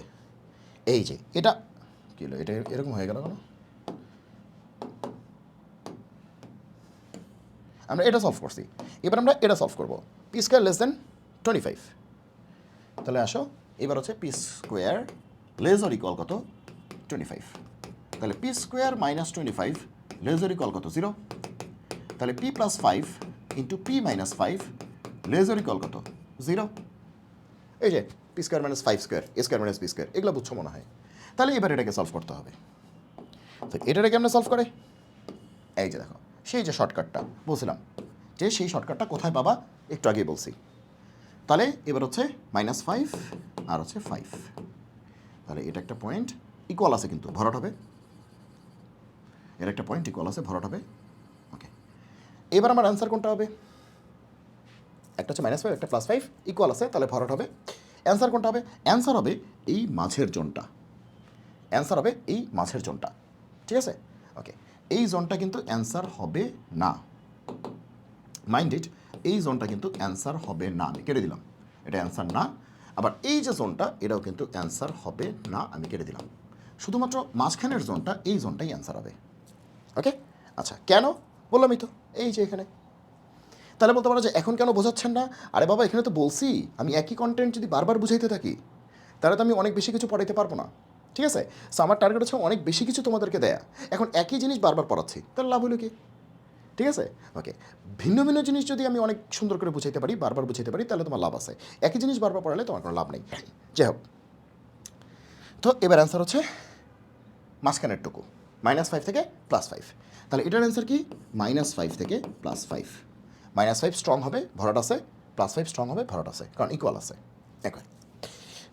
এই যে এটা কী হলো, এটা এরকম হয়ে গেল কেন? আমরা এটা সলভ করছি, এবার আমরা এটা সলভ করবো। P square less than 25। তাহলে আসো, এবার হচ্ছে P square less or equal কত? 25। তাহলে P square -25 less or equal কত? 0। তাহলে P plus 5 into P minus 5 less or equal কত? 0। এই যে পি স্কোয়ার মাইনাস 5 স্কোয়ার, এ স্কোয়ার মাইনাস বি স্কোয়ার, এগুলো বুঝছো মনে হয়। তাহলে এবার এটাকে সলভ করতে হবে। তো এটাকে আমরা সলভ করে, এই যে দেখো, সেই যে শর্টকাটটা বলছিলাম, যে সেই শর্টকাটটা কোথায় পাবা একটু আগেই বলছি। তাহলে এবার হচ্ছে -5 আর হচ্ছে 5। তাহলে এটা একটা পয়েন্ট ইকুয়াল আছে, কিন্তু ভরাট হবে। এর একটা পয়েন্ট ইকুয়াল আছে, ভরাট হবে। ওকে, এবার আমার অ্যান্সার কোনটা হবে? একটা হচ্ছে -5, একটা +5, ইকুয়াল আছে, তাহলে ভরাট হবে। অ্যান্সার কোনটা হবে? অ্যান্সার হবে এই মাঝের জোনটা। অ্যান্সার হবে এই মাঝের জোনটা, ঠিক আছে? ওকে, এই জোনটা কিন্তু অ্যান্সার হবে না, মাইন্ড ইট। এই জোনটা কিন্তু অ্যান্সার হবে না, আমি কেটে দিলাম, এটা অ্যান্সার না। আবার এই যে জোনটা, এটাও কিন্তু অ্যান্সার হবে না, আমি কেটে দিলাম। শুধুমাত্র মাঝখানের জোনটা, এই জোনটাই অ্যান্সার হবে। ওকে, আচ্ছা, কেন বললামই তো, এই যে এখানে। তাহলে বলতে পারো যে এখন কেন বোঝাচ্ছেন না? আরে বাবা, এখানে তো বলছি, আমি একই কন্টেন্ট যদি বারবার বুঝাইতে থাকি, তাহলে তো আমি অনেক বেশি কিছু পড়াইতে পারবো না, ঠিক আছে? সো আমার টার্গেট হচ্ছে অনেক বেশি কিছু তোমাদেরকে দেয়া। এখন একই জিনিস বারবার পড়াচ্ছি, তাহলে লাভ হলো কি? ঠিক আছে? ওকে, ভিন্ন ভিন্ন জিনিস যদি আমি অনেক সুন্দর করে বুঝাইতে পারি, বারবার বুঝাইতে পারি, তাহলে তোমার লাভ আছে। একই জিনিস বারবার পড়ালে তোমার কোনো লাভ নেই। যাই হোক, তো এবার অ্যান্সার হচ্ছে মাঝখানের টুকু, -5 থেকে +5। তাহলে এটার অ্যান্সার কি? -5 থেকে +5। -5 স্ট্রং হবে, ভরাট আছে, +5 স্ট্রং হবে, ভরাট আছে, কারণ ইকুয়াল আছে। একই।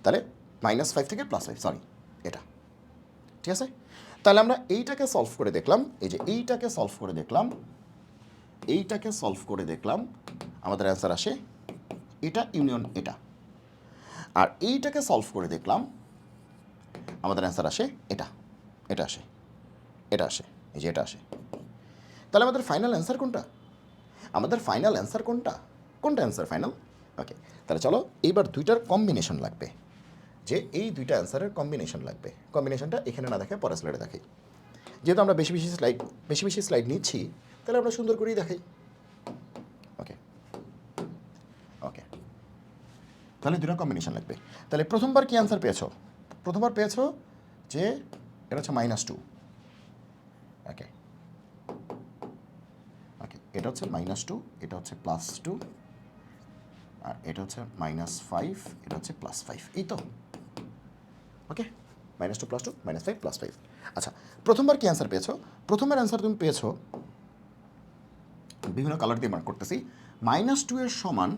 তাহলে -5 থেকে +5, সরি, এটা, ঠিক আছে? তাহলে আমরা এইটাকে সলভ করে দেখলাম, এই যে এইটাকে সলভ করে দেখলাম, এইটাকে সলভ করে দেখলাম, আমাদের অ্যান্সার আসে এটা ইউনিয়ন এটা। আর এইটাকে সলভ করে দেখলাম, আমাদের অ্যান্সার আসে এটা, এটা আসে, এটা আসে, এই যে এটা আসে। তাহলে আমাদের ফাইনাল অ্যান্সার কোনটা? আমাদের ফাইনাল অ্যান্সার কোনটা? কোনটা অ্যান্সার ফাইনাল? ওকে, তাহলে চলো এইবার দুইটার কম্বিনেশন লাগবে, যে এই দুইটা অ্যান্সারের কম্বিনেশন লাগবে। কম্বিনেশনটা এখানে না দেখে পরে স্লাইডে দেখাই। যেহেতু আমরা বেশি বেশি স্লাইড নিচ্ছি, তাহলে আমরা সুন্দর করেই দেখাই। ওকে, ওকে, তাহলে দুটো কম্বিনেশন লাগবে। তাহলে প্রথমবার কি অ্যান্সার পেয়েছো? প্রথমবার পেয়েছো যে এটা হচ্ছে -2। ওকে, ওকে, এটা হচ্ছে -2, এটা হচ্ছে +2, আর এটা হচ্ছে -5, এটা হচ্ছে +5, এই তো। ওকে, -2 +2 -5 +5। আচ্ছা, প্রথমবার কি অ্যান্সার পেয়েছো? প্রথমের অ্যান্সার তুমি পেয়েছো, বিভিন্ন কালার দিয়ে মার্ক করতেছি, -2 এর সমান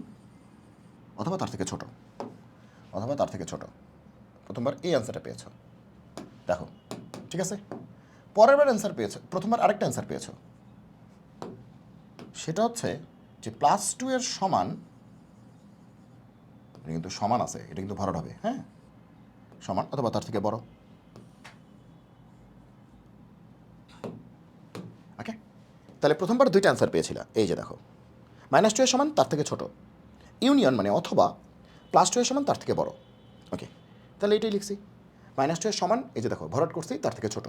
অথবা তার থেকে ছোট, অথবা তার থেকে ছোট। প্রথমবার এই অ্যান্সারটা পেয়েছো, দেখো, ঠিক আছে? পরের বার অ্যান্সার পেয়েছো, প্রথমবার আরেকটা অ্যান্সার পেয়েছো, সেটা হচ্ছে যে +2 এর সমান, এটা কিন্তু সমান আছে, এটা কিন্তু ভরাট হবে, হ্যাঁ, সমান অথবা তার থেকে বড়। ওকে, তাহলে প্রথমবার দুইটা অ্যান্সার পেয়েছিলা, এই যে দেখো, -2 এর সমান তার থেকে ছোট, ইউনিয়ন মানে অথবা, +2 এর সমান তার থেকে বড়। ওকে, তাহলে এটাই লিখছি, -2 এর সমান, এই যে দেখো ভরাট করছি তার থেকে ছোট,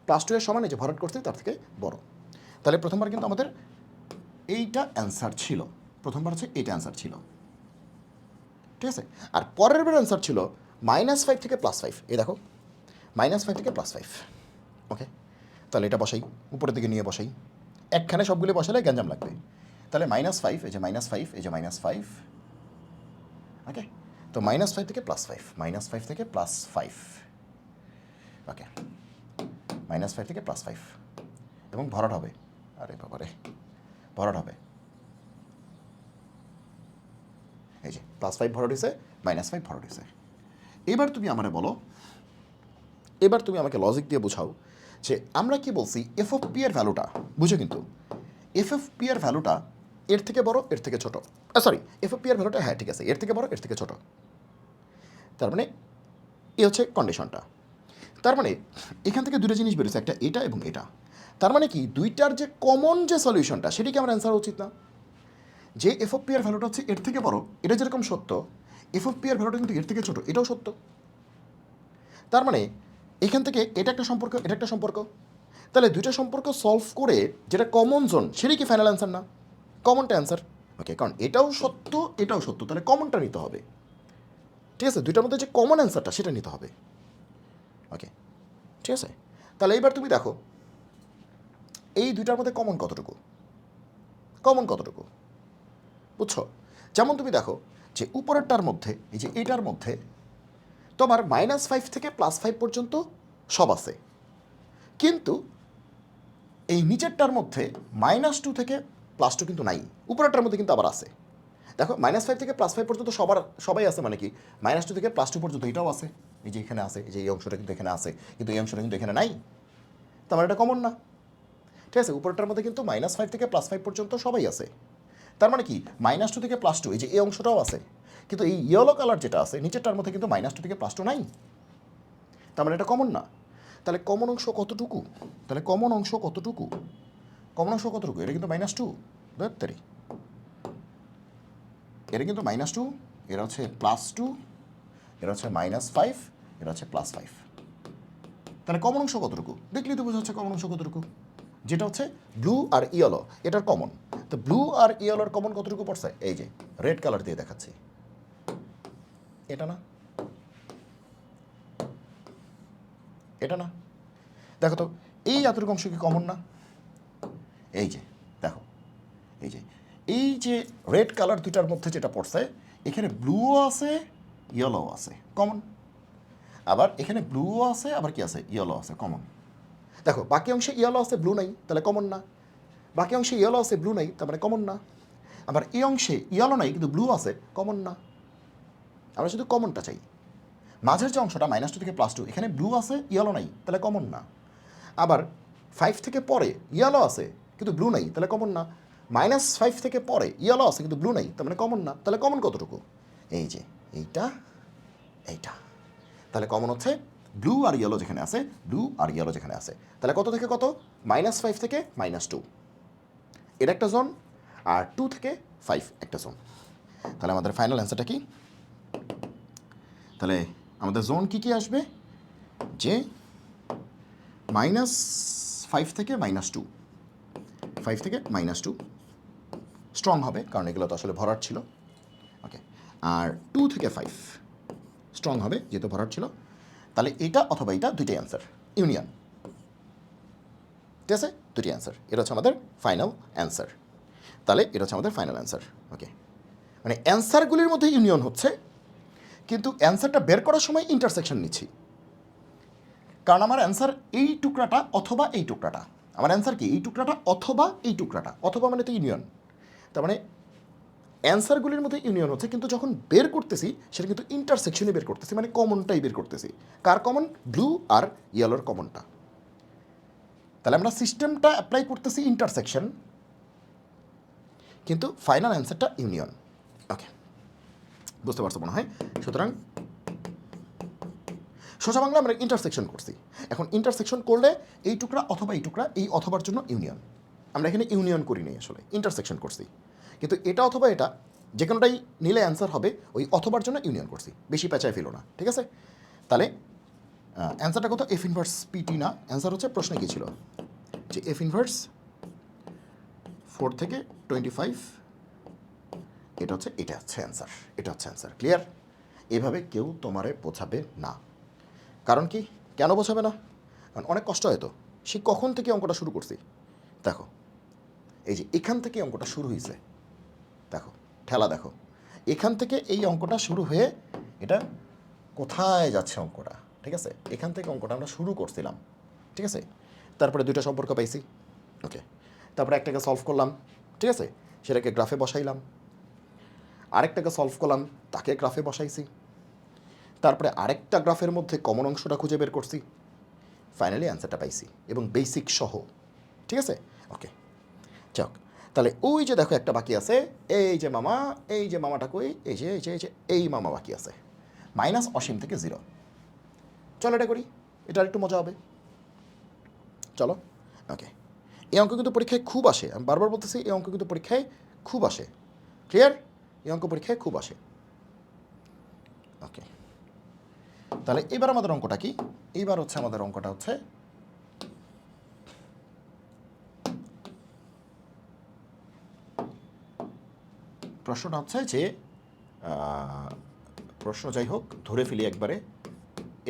+2 এর সমান, এই যে ভরাট করছি তার থেকে বড়। তাহলে প্রথমবার কিন্তু আমাদের এইটা অ্যান্সার ছিল, প্রথমবার হচ্ছে এইটা অ্যান্সার ছিল। ঠিক আছে? আর পরের বার অ্যান্সার ছিল -5 থেকে +5। এই দেখো -5 থেকে +5। ওকে, তাহলে এটা বসাই, উপরের দিকে নিয়ে বসাই, একখানে সবগুলো বসালে গ্যাঞ্জাম লাগবে। তাহলে -5, এই যে -5, এই যে -5, ওকে, তো -5 থেকে +5, -5 থেকে +5, ওকে, -5 থেকে +5 এবং ভরাট হবে, আরে বাবারে ভরাট হবে, এই যে +5 ভরাট হয়েছে, -5 ভরাট হয়েছে। এবার তুমি আমারে বলো, এবার তুমি আমাকে লজিক দিয়ে বোঝাও যে আমরা কি বলছি এফ অফ পি এর ভ্যালুটা, বুঝো কিন্তু এফ অফ পি এর ভ্যালুটা এর থেকে বড় এর থেকে ছোট, সরি এফ অফ পি এর ভ্যালুটা, হ্যাঁ ঠিক আছে, এর থেকে বড় এর থেকে ছোট, তার মানে এ হচ্ছে কন্ডিশনটা। তার মানে এখান থেকে দুটো জিনিস বেরোচ্ছে, একটা এটা এবং এটা। তার মানে কি দুইটার যে কমন যে সলিউশনটা সেটি কি আমার অ্যান্সার উচিত না? যে এফ অফ পি এর ভ্যালুটা হচ্ছে এর থেকে বড়, এটা যেরকম সত্য, এফ অফ পি এর ভ্যালুটা কিন্তু এর থেকে ছোট, এটাও সত্য। তার মানে এখান থেকে এটা একটা সম্পর্ক, এটা একটা সম্পর্ক, তাহলে দুইটা সম্পর্ক সলভ করে যেটা কমন জোন সেটাই কি ফাইনাল অ্যান্সার না? কমনটা অ্যান্সার। ওকে, কারণ এটাও সত্য এটাও সত্য, তাহলে কমনটা নিতে হবে। ঠিক আছে, দুইটার মধ্যে যে কমন অ্যান্সারটা সেটা নিতে হবে। ওকে, ঠিক আছে, তাহলে এইবার তুমি দেখো এই দুইটার মধ্যে কমন কতটুকু, কমন কতটুকু, বুঝছো? যেমন তুমি দেখো যে উপরেরটার মধ্যে, এই যে এটার মধ্যে তোমার -5 থেকে +5 পর্যন্ত সব আছে, কিন্তু এই নিচেরটার মধ্যে -2 থেকে +2 কিন্তু নাই, উপরেরটার মধ্যে কিন্তু আবার আছে। দেখো -5 থেকে +5 পর্যন্ত সবাই আছে, মানে কি -2 থেকে +2 পর্যন্ত এটাও আছে, এই যে এখানে আছে, এই যে এই অংশটা কিন্তু এখানে আছে, কিন্তু এই অংশটা কিন্তু এখানে নাই, তার মানে এটা কমন না। ঠিক আছে, উপরেরটার মধ্যে কিন্তু -5 থেকে +5 পর্যন্ত সবাই আছে, তার মানে কি -2 থেকে +2, এই যে এই অংশটাও আছে, কিন্তু এই ইয়েলো কালার যেটা আছে নিচেরটার মধ্যে কিন্তু -2 থেকে +2 নাই, তার মানে এটা কমন না। তাহলে কমন অংশ কতটুকু? তাহলে কমন অংশ কতটুকু? কমন অংশ কতটুকু? এটা কিন্তু -2, ধরতেরি এটা কিন্তু -2, এরা হচ্ছে +2, এরা হচ্ছে -5, এরা হচ্ছে +5। তাহলে কমন অংশ কতটুকু? দেখলেই তো বোঝা যাচ্ছে কমন অংশ কতটুকু, যেটা হচ্ছে ব্লু আর ইয়েলো এটার কমন। তো ব্লু আর ইয়েলোর কমন কতটুকু পড়ছে? এই যে রেড কালার দিয়ে দেখাচ্ছি, এটা না, এটা না, দেখো তো এই এতটুকু অংশ কি কমন না? এই যে দেখো, এই যে এই যে রেড কালার দুটার মধ্যে যেটা পড়ছে, এখানে ব্লুও আছে ইয়েলোও আছে, কমন। আবার এখানে ব্লুও আছে, আবার কি আছে, ইয়েলো আছে, কমন। দেখো বাকি অংশে ইয়েলো আছে ব্লু নাই, তাহলে কমন না। বাকি অংশে ইয়েলো আছে ব্লু নাই, তার মানে কমন না। আবার এই অংশে ইয়েলো নাই কিন্তু ব্লু আছে, কমন না। আমরা শুধু কমনটা চাই। মাঝের যে অংশটা -2 থেকে +2, এখানে ব্লু আছে ইয়েলো নাই, তাহলে কমন না। আবার 5 থেকে পরে ইয়েলো আছে কিন্তু ব্লু নাই, তাহলে কমন না। -5 থেকে পরে ইয়েলো আছে কিন্তু ব্লু নাই, তার মানে কমন না। তাহলে কমন কতটুকু? এই যে এইটা, এইটা। তাহলে কমন হচ্ছে ব্লু আর ইয়েলো যেখানে আছে, ব্লু আর ইয়েলো যেখানে আছে, তাহলে কত থেকে কত? -5 থেকে -2 এটা একটা জোন, আর 2 থেকে 5 একটা জোন। তাহলে আমাদের ফাইনাল অ্যান্সারটা কি? তাহলে আমাদের জোন কি কি আসবে? যে -5 থেকে -2, 5 থেকে -2 স্ট্রং হবে, কারণ এগুলো তো আসলে ভরাট ছিল। ওকে, আর 2 থেকে 5 স্ট্রং হবে যেহেতু ভরাট ছিল। তাহলে এটা অথবা এটা দুইটাই অ্যান্সার, ইউনিয়ন। ঠিক আছে, দুটি অ্যান্সার, এটা হচ্ছে আমাদের ফাইনাল অ্যান্সার। তাহলে এটা হচ্ছে আমাদের ফাইনাল অ্যান্সার। ওকে, মানে অ্যান্সারগুলির মধ্যে ইউনিয়ন হচ্ছে, কিন্তু অ্যান্সারটা বের করার সময় ইন্টারসেকশন নিচ্ছি, কারণ আমার অ্যান্সার এই টুকরাটা অথবা এই টুকরাটা। আমার অ্যান্সার কি? এই টুকরাটা অথবা এই টুকরাটা, অথবা মানে তো ইউনিয়ন। তার মানে অ্যান্সারগুলির মধ্যে ইউনিয়ন হচ্ছে, কিন্তু যখন বের করতেছি সেটা কিন্তু ইন্টারসেকশনে বের করতেছি, মানে কমনটাই বের করতেছি। কার কমন? ব্লু আর ইয়েলোর কমনটা। তাহলে আমরা সিস্টেমটা অ্যাপ্লাই করতেছি ইন্টারসেকশন, কিন্তু ফাইনাল অ্যান্সারটা ইউনিয়ন। ওকে, বুঝতে পারছো মনে হয়? সুতরাং সোজা বাংলা আমরা ইন্টারসেকশন করছি। এখন ইন্টারসেকশন করলে এই টুকরা অথবা এই টুকরা, এই অথবার জন্য ইউনিয়ন। আমরা এখানে ইউনিয়ন করিনি, আসলে ইন্টারসেকশন করছি। কিন্তু এটা অথবা এটা যে কোনোটাই নিলে অ্যান্সার হবে, ওই অথবার জন্য ইউনিয়ন করছি, বেশি পেঁচায় ফেলো না, ঠিক আছে? তাহলে অ্যান্সারটা কত? এফ ইনভার্স পিটি না, অ্যান্সার হচ্ছে প্রশ্নে কী ছিল যে এফ ইনভার্স 4 থেকে 25 এটা হচ্ছে অ্যান্সার, এটা হচ্ছে অ্যান্সার। ক্লিয়ার? এভাবে কেউ তোমারে বোঝাবে না। কারণ কি, কেন বোঝাবে না? কারণ অনেক কষ্ট হয় তো। সে কখন থেকে অঙ্কটা শুরু করছি দেখো, এই যে এখান থেকে অঙ্কটা শুরু হয়েছে, দেখো ঠেলা দেখো, এখান থেকে এই অঙ্কটা শুরু হয়ে এটা কোথায় যাচ্ছে অঙ্কটা, ঠিক আছে? এখান থেকে অঙ্কটা আমরা শুরু করছিলাম, ঠিক আছে? তারপরে দুইটা সম্পর্ক পাইছি, ওকে। তারপরে একটাকে সলভ করলাম, ঠিক আছে, সেটাকে গ্রাফে বসাইলাম। আরেকটাকে সলভ করলাম, তাকে গ্রাফে বসাইছি। তারপরে আরেকটা গ্রাফের মধ্যে কমন অংশটা খুঁজে বের করছি, ফাইনালি অ্যান্সারটা পাইছি, এবং বেসিক সহ, ঠিক আছে? ওকে, যাক, তাহলে ওই যে দেখো একটা বাকি আছে, এই যে মামা, এই যে মামাটা কই, এই যে এই যে এই যে এই মামা বাকি আছে, মাইনাস অসীম থেকে 0। চলো এটা করি, এটা একটু মজা হবে, চলো। ওকে, এই অঙ্ক কিন্তু পরীক্ষায় খুব আসে, আমি বারবার বলতেছি, এই অঙ্ক কিন্তু পরীক্ষায় খুব আসে। ক্লিয়ার? এই অঙ্ক পরীক্ষায় খুব আসে। ওকে, তাহলে এবার আমাদের অঙ্কটা কি? এইবার হচ্ছে আমাদের অঙ্কটা হচ্ছে প্রশ্নটা হচ্ছে যে প্রশ্ন যাই হোক ধরে ফেলি একবারে,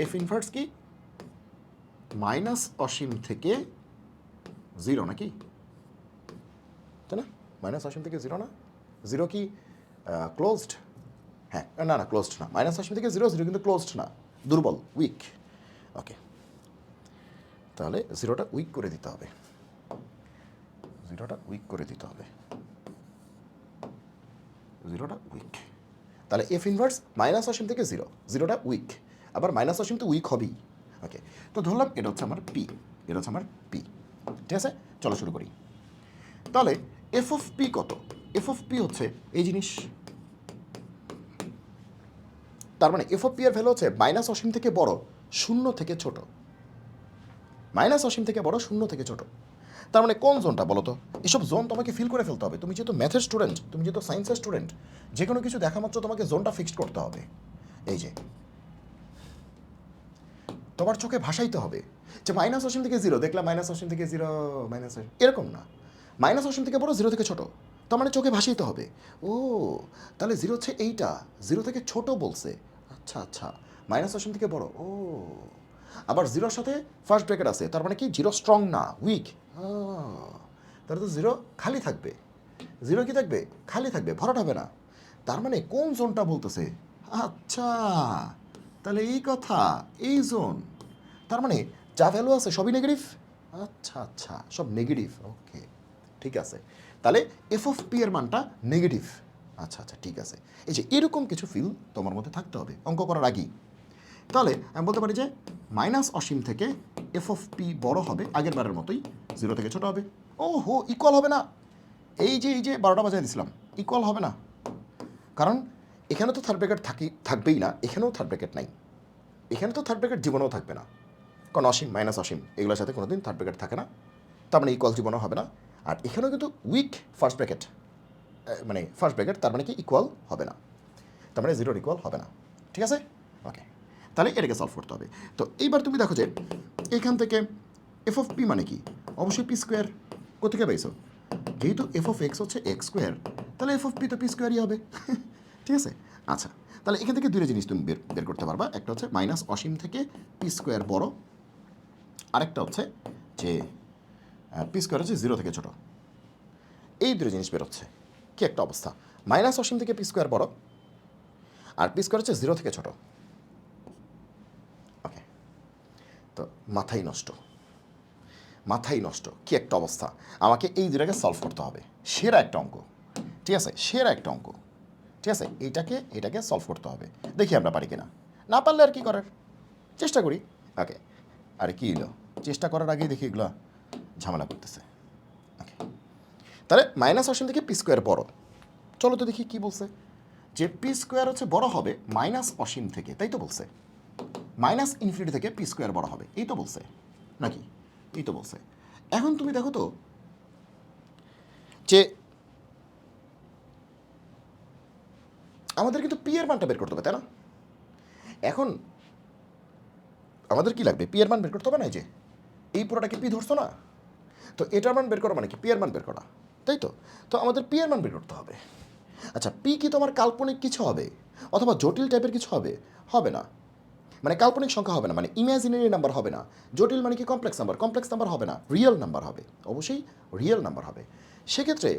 এফ ইনভার্স কি মাইনাস অসীম থেকে 0 নাকি, তাই না? মাইনাস অসীম থেকে 0 না? 0 কি ক্লোজড? হ্যাঁ, না না ক্লোজড না, মাইনাস অসীম থেকে 0, 0 কিন্তু ক্লোজড না, দুর্বল, উইক। ওকে, তাহলে 0টা উইক করে দিতে হবে, 0টা উইক করে দিতে হবে, 0টা উইক। তাহলে এফ ইনভার্স মাইনাস অসীম থেকে 0, 0টা উইক, আবার মাইনাস অসীম তো উইক হবেই। ওকে, তো ধরলাম এটা হচ্ছে আমার পি, এটা হচ্ছে আমার পি, ঠিক আছে? চলো শুরু করি। তাহলে এফ অফ পি কত? এফ অফ পি হচ্ছে এই জিনিস, তার মানে এফ অফ পি এর ভ্যালু হচ্ছে মাইনাস অসীম থেকে বড়, 0 থেকে ছোট, মাইনাস অসীম থেকে বড়, 0 থেকে ছোট। তার মানে কোন জোনটা বলো তো? এসব জোন তোমাকে ফিল করে ফেলতে হবে। তুমি যেহেতু ম্যাথের স্টুডেন্ট, তুমি যেহেতু সায়েন্সের স্টুডেন্ট, যে কোনো কিছু দেখা মাত্র তোমাকে জোনটা ফিক্সড করতে হবে। এই যে তোমার চোখে ভাসাইতে হবে যে মাইনাস অসীম থেকে 0 দেখলাম, মাইনাস অসীম থেকে 0, মাইনাস, এরকম না, মাইনাস অসীম থেকে বড়, 0 থেকে ছোট, তার মানে চোখে ভাসাইতে হবে। ও, তাহলে 0 হচ্ছে এইটা, 0 থেকে ছোট বলছে, আচ্ছা আচ্ছা, মাইনাস অসীম থেকে বড়, ও, আবার 0-র সাথে ফার্স্ট ব্র্যাকেট আছে, তার মানে কি 0 স্ট্রং না, উইক। তাহলে তো 0 খালি থাকবে, 0 কি থাকবে? খালি থাকবে, ভরাট হবে না। তার মানে কোন জোনটা বলতেছে? আচ্ছা, তাহলে এই কথা, এই জোন, তার মানে যা ভ্যালু আছে সবই নেগেটিভ। আচ্ছা আচ্ছা, সব নেগেটিভ, ওকে, ঠিক আছে। তাহলে এফ অফ পি এর মানটা নেগেটিভ। আচ্ছা আচ্ছা, ঠিক আছে। এই যে এরকম কিছু ফিল তোমার মধ্যে থাকতে হবে অঙ্ক করার আগেই। তাহলে আমি বলতে পারি যে মাইনাস অসীম থেকে এফ অফ পি বড় হবে, আগের বারের মতোই, 0 থেকে ছোট হবে। ও হো, ইকুয়াল হবে না, এই যে 12টা বাজায় দিছিলাম, ইকুয়াল হবে না, কারণ এখানে তো থার্ড ব্র্যাকেট থাকবেই না, এখানেও থার্ড ব্র্যাকেট নাই, এখানে তো থার্ড ব্র্যাকেট জীবনেও থাকবে না, কারণ অসীম মাইনাস অসীম এগুলোর সাথে কোনোদিন থার্ড ব্র্যাকেট থাকে না, তার মানে ইকুয়াল জীবনও হবে না। আর এখানেও কিন্তু উইক ফার্স্ট ব্র্যাকেট, মানে ফার্স্ট ব্র্যাকেট, তার মানে কি ইকুয়াল হবে না, তার মানে 0 ইকুয়াল হবে না, ঠিক আছে? ওকে, তাহলে এটাকে সলভ করতে হবে। তো এইবার তুমি দেখো যে এখান থেকে এফ অফ পি মানে কি, অবশ্যই পি স্কোয়ার, কোথেকে পাইছো? যেহেতু এফ অফ এক্স হচ্ছে এক্স স্কোয়ার, তাহলে এফ অফ পি তো পি স্কোয়ারই হবে, ঠিক আছে? আচ্ছা, তাহলে এখান থেকে দুটো জিনিস তুমি বের করতে পারবা, একটা হচ্ছে মাইনাস অসীম থেকে পি স্কোয়ার বড়, আরেকটা হচ্ছে যে পি স্কোয়ার হচ্ছে 0 থেকে ছোট। এই দুটো জিনিস বেরোচ্ছে, কি একটা অবস্থা! মাইনাস অসীম থেকে পি স্কোয়ার বড়, আর পি স্কোয়ার হচ্ছে 0 থেকে ছোট। ওকে, তো মাথাই নষ্ট, মাথাই নষ্ট, কি একটা অবস্থা! আমাকে এই দুটাকে সলভ করতে হবে, সেরা একটা অঙ্ক, ঠিক আছে, সেরা একটা অঙ্ক, ঠিক আছে, এটাকে সলভ করতে হবে, দেখি আমরা পারি কিনা, না পারলে আর কি করার, চেষ্টা করি। ওকে, আরে কী এলো, চেষ্টা করার আগেই দেখি এগুলো ঝামেলা করতেছে। ওকে, তাহলে মাইনাস অসীম থেকে পি স্কোয়ার বড়, চলো তো দেখি কি বলছে, যে পি স্কোয়ার হচ্ছে বড় হবে মাইনাস অসীম থেকে, তাই তো বলছে, মাইনাস ইনফিনিটি থেকে পি স্কোয়ার বড় হবে, এই তো বলছে নাকি? এই তো বলছে। এখন তুমি দেখো তো যে আমাদের কিন্তু পি এর মানটা বের করতে হবে, তাই না? এখন আমাদের কি লাগবে, পি এর মান বের করতে হবে না, যে এই পুরোটাকে পি ধরছো না, তো এটার মান বের করা মানে কি পি এর মান বের করা, তাই তো? তো আমাদের পি এর মান বের করতে হবে। আচ্ছা পি কি তোমার কাল্পনিক কিছু হবে অথবা জটিল টাইপের কিছু হবে? হবে না। মানে কাল্পনিক সংখ্যা হবে না, মানে ইমাজিনারি নাম্বার হবে না। জটিল মানে কি কমপ্লেক্স নাম্বার হবে না, রিয়েল নাম্বার হবে, অবশ্যই রিয়েল নাম্বার হবে। সেক্ষেত্রে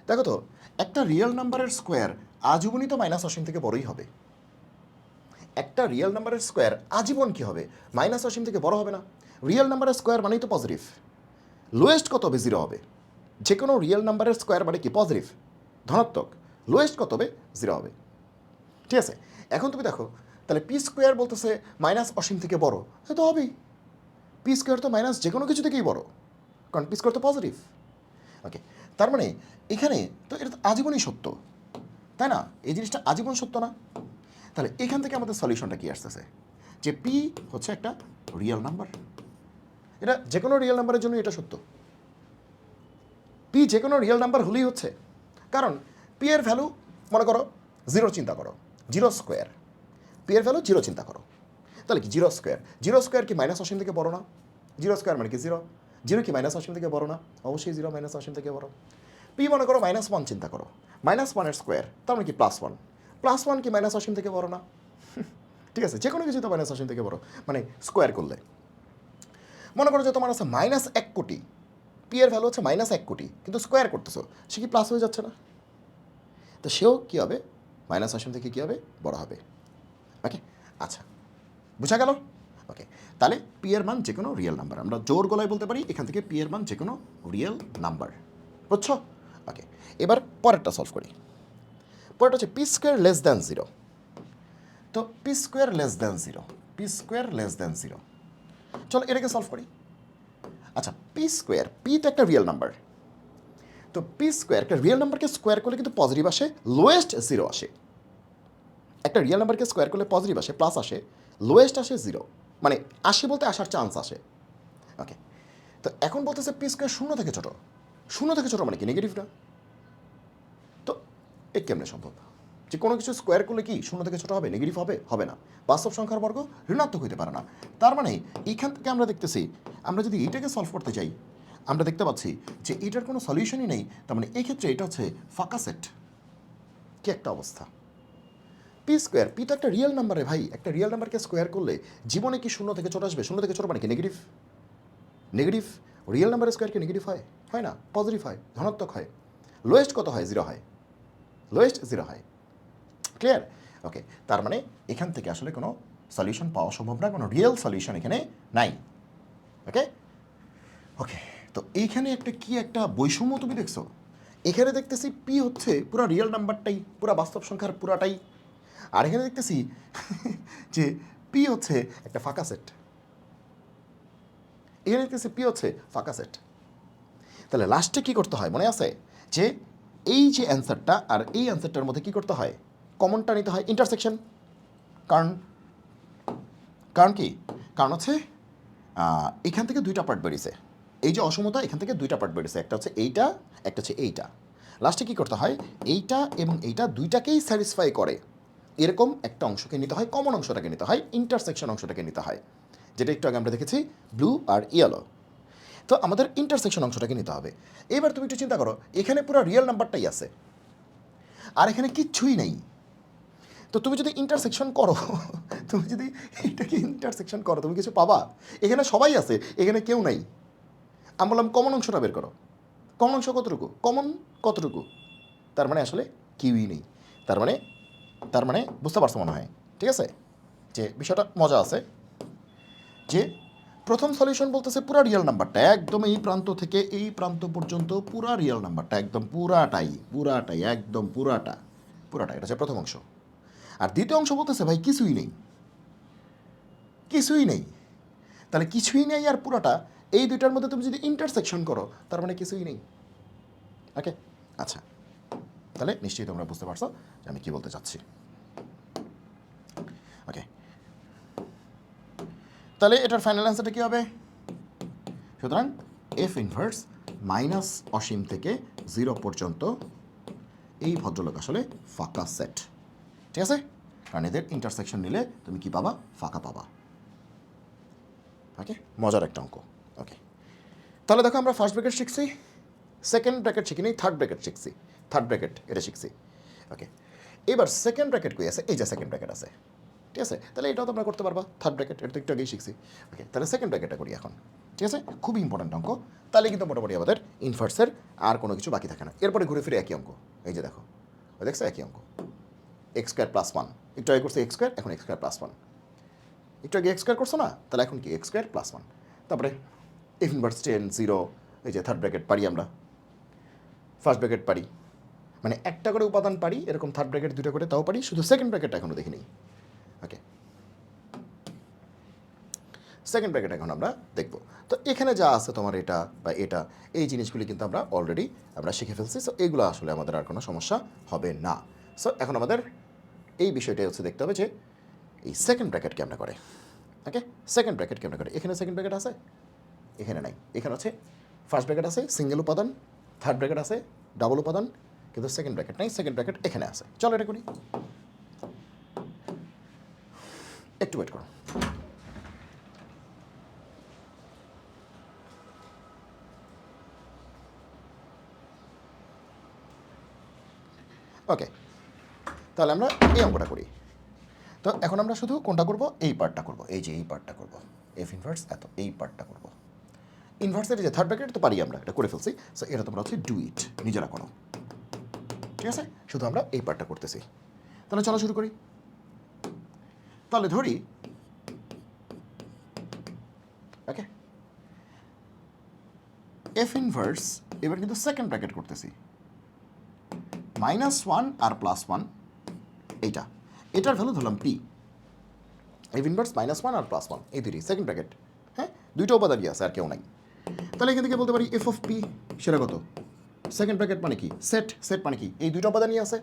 দেখো তো, একটা রিয়েল নাম্বারের স্কোয়ার আজীবনই তো মাইনাস অসীম থেকে বড়ই হবে। একটা রিয়েল নাম্বারের স্কোয়ার আজীবন কি হবে? মাইনাস অসীম থেকে বড় হবে না। রিয়েল নাম্বারের স্কোয়ার মানেই তো পজিটিভ। লোয়েস্ট কত হবে? জিরো হবে। যে কোনো রিয়েল নাম্বারের স্কোয়ার মানে কি? পজিটিভ, ধনাত্মক। লোয়েস্ট কত হবে? জিরো হবে। ঠিক আছে, এখন তুমি দেখো তাহলে পি স্কোয়ার বলতেছে মাইনাস অসীম থেকে বড়, তো হবেই। পি স্কোয়ার তো মাইনাস যে কোনো কিছু থেকেই বড়, কারণ পি স্কোয়ার তো পজিটিভ। ওকে, তার মানে এখানে তো এটা তো আজীবনই সত্য, তাই না? এই জিনিসটা আজীবন সত্য না? তাহলে এখান থেকে আমাদের সলিউশনটা কি আসতেছে? যে পি হচ্ছে একটা রিয়েল নাম্বার। এটা যে কোনো রিয়েল নাম্বারের জন্য এটা সত্য। পি যে কোনো রিয়েল নাম্বার হলেই হচ্ছে, কারণ পি এর ভ্যালু মনে করো জিরো, চিন্তা করো জিরো স্কোয়ার, পি এর ভ্যালু জিরো চিন্তা করো, তাহলে কি জিরো স্কোয়ার কি মাইনাস অসীম থেকে বড় না? জিরো স্কোয়ার মানে কি জিরো, জিরো কি মাইনাস অসীম থেকে বড় না? অবশ্যই জিরো মাইনাস অসীম থেকে বড়। পি মনে করো মাইনাস ওয়ান চিন্তা করো, মাইনাস ওয়ানের স্কোয়ার তার মানে কি প্লাস ওয়ান, প্লাস ওয়ান কি মাইনাস অসীম থেকে বড় না? ঠিক আছে, যে কোনো কিছু তো মাইনাস অসীম থেকে বড়, মানে স্কোয়ার করলে। মনে করো যে তোমার আছে মাইনাস 1 কোটি, পি এর ভ্যালু হচ্ছে মাইনাস 1 কোটি, কিন্তু স্কোয়ার করতেছো, সে কি প্লাস হয়ে যাচ্ছে না? তো সেও কী হবে? মাইনাস অসীম থেকে কী হবে? বড় হবে। ওকে, আচ্ছা বোঝা গেল? ওকে, তাহলে পি এর মান যে কোনো রিয়েল নাম্বার, আমরা জোর গলায় বলতে পারি এখান থেকে পি এর মান যে কোনো রিয়েল নাম্বার। বুঝছো? ওকে, এবার পরেরটা সলভ করি। পরেরটা হচ্ছে P square less than zero. তো P square less than zero, P square less than zero, চলো এটাকে সলভ করি। আচ্ছা পি স্কোয়ার, পি তো একটা রিয়েল নাম্বার, তো পি স্কোয়ার একটা রিয়েল নাম্বারকে স্কোয়ার করলে কিন্তু পজিটিভ আসে, লোয়েস্ট জিরো আসে। একটা রিয়েল নাম্বারকে স্কোয়ার করলে পজিটিভ আসে, প্লাস আসে, লোয়েস্ট আসে জিরো, মানে আসে বলতে আসার চান্স আসে। ওকে, তো এখন বলতেছে পি স্কোয়ার শূন্য থেকে ছোটো, শূন্য থেকে ছোটো মানে কি নেগেটিভ না? তো এ কেমনে সম্ভব যে কোনো কিছু স্কোয়ার করলে কি শূন্য থেকে ছোটো হবে, নেগেটিভ হবে? হবে না। বাস্তব সংখ্যার বর্গ ঋণাত্মক হইতে পারে না। তার মানে এইখান থেকে আমরা দেখতেছি, আমরা যদি এইটাকে সলভ করতে চাই, আমরা দেখতে পাচ্ছি যে এটার কোনো সলিউশনই নেই। তার মানে এই ক্ষেত্রে এটা হচ্ছে ফাঁকা সেট। কি একটা অবস্থা! পি স্কোয়ার, পি তো একটা রিয়েল নাম্বারে ভাই, একটা রিয়েল নাম্বারকে স্কোয়ার করলে জীবনে কি শূন্য থেকে ছোট আসবে? শূন্য থেকে ছোট মানে কি নেগেটিভ? নেগেটিভ। রিয়েল নাম্বারের স্কোয়ার কি নেগেটিভ হয়? হয় না, পজিটিভ হয়, ধনাত্মক হয়। লোয়েস্ট কত হয়? জিরো হয়, লোয়েস্ট জিরো হয়। ক্লিয়ার? ওকে, তার মানে এখান থেকে আসলে কোনো সলিউশন পাওয়া সম্ভব না, কোনো রিয়েল সলিউশন এখানে নাই। ওকে ওকে, তো এইখানে একটা কি একটা বৈষম্য তুমি দেখছো? এখানে দেখতেছি পি হচ্ছে পুরো রিয়েল নাম্বারটাই, পুরো বাস্তব সংখ্যার পুরাটাই, আর এখানে দেখতেছি যে পি হচ্ছে একটা ফাঁকা সেট। এখানে দেখতেছি পি হচ্ছে ফাঁকা সেট। তাহলে লাস্টে কি করতে হয় মনে আছে? যে এই যে অ্যান্সারটা আর এই অ্যান্সারটার মধ্যে কি করতে হয়? কমনটা নিতে হয়, ইন্টারসেকশন। কারণ কারণ কি? কারণ হচ্ছে এখান থেকে দুইটা পার্ট বেরিয়েছে, এই যে অসমতা এখান থেকে দুইটা পার্ট বেরিয়েছে, একটা হচ্ছে এইটা, একটা হচ্ছে এইটা। লাস্টে কী করতে হয়? এইটা এবং এইটা দুইটাকেই স্যাটিসফাই করে এরকম একটা অংশকে নিতে হয়, কমন অংশটাকে নিতে হয়, ইন্টারসেকশন অংশটাকে নিতে হয়, যেটা একটু আগে আমরা দেখেছি ব্লু আর ইয়েলো। তো আমাদের ইন্টারসেকশন অংশটাকে নিতে হবে। এবার তুমি একটু চিন্তা করো, এখানে পুরো রিয়েল নাম্বারটাই আছে আর এখানে কিচ্ছুই নেই। তো তুমি যদি ইন্টারসেকশন করো, তুমি যদি এটাকে ইন্টারসেকশন করো, তুমি কিছু পাবা? এখানে সবাই আছে, এখানে কেউ নাই। আমি বললাম কমন অংশটা বের করো। কমন অংশ কতটুকু? কমন কতটুকু? তার মানে আসলে কেউই নেই। তার মানে বুঝতে পারছো মনে হয়? ঠিক আছে, যে বিষয়টা মজা আছে, যে প্রথম সলিউশন বলতেছে পুরা রিয়েল নাম্বারটা একদম এই প্রান্ত থেকে এই প্রান্ত পর্যন্ত পুরা রিয়েল নাম্বারটা একদম পুরাটাই একদম পুরাটা, এটা হচ্ছে প্রথম অংশ। আর দ্বিতীয় অংশ বলতেছে ভাই কিছুই নেই, কিছুই নেই। তাহলে কিছুই নেই আর পুরাটা, এই দুইটার মধ্যে তুমি যদি ইন্টারসেকশন করো তার মানে কিছুই নেই। ওকে, আচ্ছা তাহলে নিশ্চয়ই তোমরা বুঝতে পারছো যে আমি কী বলতে চাচ্ছি। ওকে, তাহলে এটার ফাইনাল অ্যান্সারটা কী হবে? সুতরাং এফ ইনভার্স মাইনাস অসীম থেকে জিরো পর্যন্ত এই ভদ্রলোক আসলে ফাঁকা সেট। ঠিক আছে, কারণ এদের ইন্টারসেকশন নিলে তুমি কি পাবা? ফাঁকা পাবা। ওকে, মজার একটা অঙ্ক। ওকে, তাহলে দেখো আমরা ফার্স্ট ব্র্যাকেট শিখছি, সেকেন্ড ব্র্যাকেট শিখিনি, থার্ড ব্র্যাকেট শিখছি, থার্ড ব্র্যাকেট এটা শিখছি। ওকে, এবার সেকেন্ড ব্র্যাকেট কই আছে, এই যে সেকেন্ড ব্র্যাকেট আছে, ঠিক আছে, তাহলে এটাও তোমরা করতে পারবা, থার্ড ব্র্যাকেট, এটা তো একটু আগেই শিখছি। ওকে, তাহলে সেকেন্ড ব্র্যাকেটটা করি এখন, ঠিক আছে, খুবই ইম্পর্ট্যান্ট অঙ্ক, তাহলে কিন্তু মোটামুটি আমাদের ইনভার্সের আর কোনো কিছু বাকি থাকে না। এরপরে ঘুরে ফিরে একই অঙ্ক, এই যে দেখো, ওই দেখছো একই অঙ্ক, এক্স স্কোয়ার প্লাস ওয়ান, একটু আগে করছে এক্স স্কোয়ার, এখন এক্স স্কোয়ার প্লাস ওয়ান, একটু আগে এক্স স্কোয়ার করছো না, তাহলে এখন কি এক্স স্কোয়ার প্লাস ওয়ান, তারপরে এফ ইনভার্স 10 0, এই যে থার্ড ব্র্যাকেট পারি আমরা, ফার্স্ট ব্র্যাকেট পারি, মানে একটা করে উপাদান পারি, এরকম থার্ড ব্র্যাকেট দুটো করে তাও পারি, শুধু সেকেন্ড ব্র্যাকেটটা এখনও দেখিনি। ওকে, সেকেন্ড ব্র্যাকেট এখন আমরা দেখব। তো এখানে যা আছে তোমার এটা বা এটা, এই জিনিসগুলি কিন্তু আমরা শিখে ফেলছি। সো এইগুলো আসলে আমাদের আর কোনো সমস্যা হবে না। সো এখন আমাদের এই বিষয়টাই হচ্ছে দেখতে হবে যে এই সেকেন্ড ব্র্যাকেট কেমন করে। ওকে, সেকেন্ড ব্র্যাকেট কেমন করে, এখানে সেকেন্ড ব্র্যাকেট আছে, এখানে নাই, এখানে আছে ফার্স্ট ব্র্যাকেট আছে সিঙ্গেল উপাদান, থার্ড ব্র্যাকেট আছে ডাবল উপাদান, কিন্তু সেকেন্ড ব্র্যাকেট নাই, সেকেন্ড ব্র্যাকেট এখানে আছে। চলো এটা করি, একটু ওয়েট করো। ওকে, তাহলে আমরা এই অঙ্কটা করি। তো এখন আমরা শুধু কোনটা করব, এই পার্টটা করব, এই যে এই পার্টটা করব, এফ ইনভার্স এত, এই পার্টটা করব। ইনভার্সের যে থার্ড ব্র্যাকেট তো পারি আমরা, এটা করে ফেলছি। সো এটা তোমরা হচ্ছে ডু ইট, নিজেরা করো, ঠিক আছে, শুধু আমরা এই পার্টটা করতেছি। তাহলে চলো শুরু করি। তাহলে ধরি, ওকে, এফ ইনভার্স, এবার কিন্তু সেকেন্ড ব্র্যাকেট করতেছি, -1 আর +1, এইটা, এটার ভ্যালু ধরলাম পি, এফ ইনভার্স -1 আর +1, এই দুটি সেকেন্ড ব্র্যাকেট, হ্যাঁ, দুইটা উপাদানই আছে আর কেউ নাই। তাহলে এখান থেকে বলতে পারি এফ অফ পি, সেটা কত, সেকেন্ড ব্র্যাকেট মানে কি সেট, সেট মানে কি এই দুইটা উপাদানই আছে।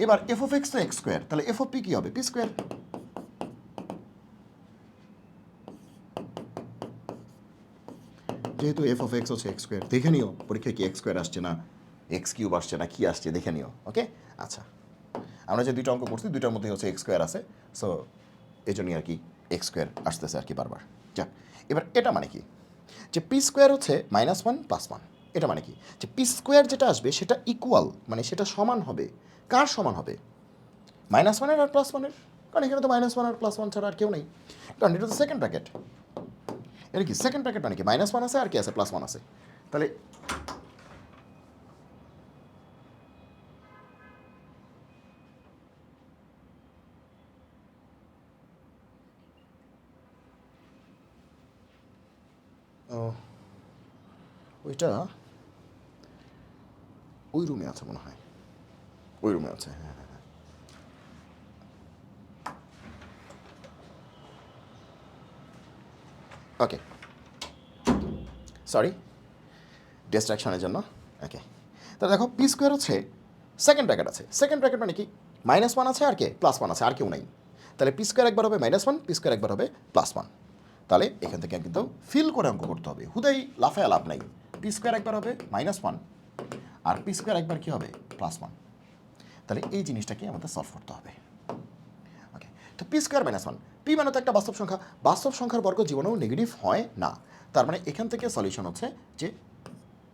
এবার এফ অফ এক্স তো এক্স স্কোয়ার, তাহলে এফ অফ পি কী হবে, পি স্কোয়ার। যেহেতু এফ অফ এক্স হচ্ছে এক্স স্কোয়ার, দেখে নিও পরীক্ষায় কি এক্স স্কোয়ার আসছে না এক্স কিউব আসছে না কি আসছে দেখে নিও। ওকে, আচ্ছা, আমরা যে দুইটা অঙ্ক করছি দুইটার মধ্যে হচ্ছে এক্স স্কোয়ার আছে, সো এই জন্যই আর কি এক্স স্কোয়ার আসতেছে আর কি বারবার। যাক, এবার এটা মানে কি যে পি স্কোয়ার হচ্ছে -1 +1, এটা মানে কি যে পি স্কোয়ার যেটা আসবে সেটা ইকুয়াল, মানে সেটা সমান হবে, কার সমান হবে, -1 আর +1, কারণ এখানে তো -1 আর +1 ছাড়া আর কেউ নেই, কারণ এটা তো সেকেন্ড ব্র্যাকেট। এটা কি সেকেন্ড ব্র্যাকেট মানে কি -1 আছে আর কি আছে +1 আছে, তাহলে ওইটা ওই রুমে আছে মনে হয়, ওই রুমে আছে, হ্যাঁ হ্যাঁ হ্যাঁ। ওকে, সরি ডিস্ট্রাকশনের জন্য। ওকে, তা দেখো পি স্কোয়ার হচ্ছে সেকেন্ড ব্র্যাকেট আছে, সেকেন্ড ব্র্যাকেট মানে কি -1 আছে আর কে +1 আছে, আর কেউ নাই, তাহলে পি স্কোয়ার একবার হবে -1, পি স্কোয়ার একবার হবে +1। তাহলে এখান থেকে কিন্তু ফিল করে অঙ্ক করতে হবে, হুদাই লাফায় লাভ নাই। পি স্কোয়ার একবার হবে -1 আর পি স্কোয়ার একবার কী হবে +1, তাহলে এই জিনিসটাকে আমাদের সলভ করতে হবে। ওকে, তো পি স্কোয়ার -1, পি মানে তো একটা বাস্তব সংখ্যা, বাস্তব সংখ্যার বর্গ জীবনেও নেগেটিভ হয় না, তার মানে এখান থেকে সলিউশন হচ্ছে যে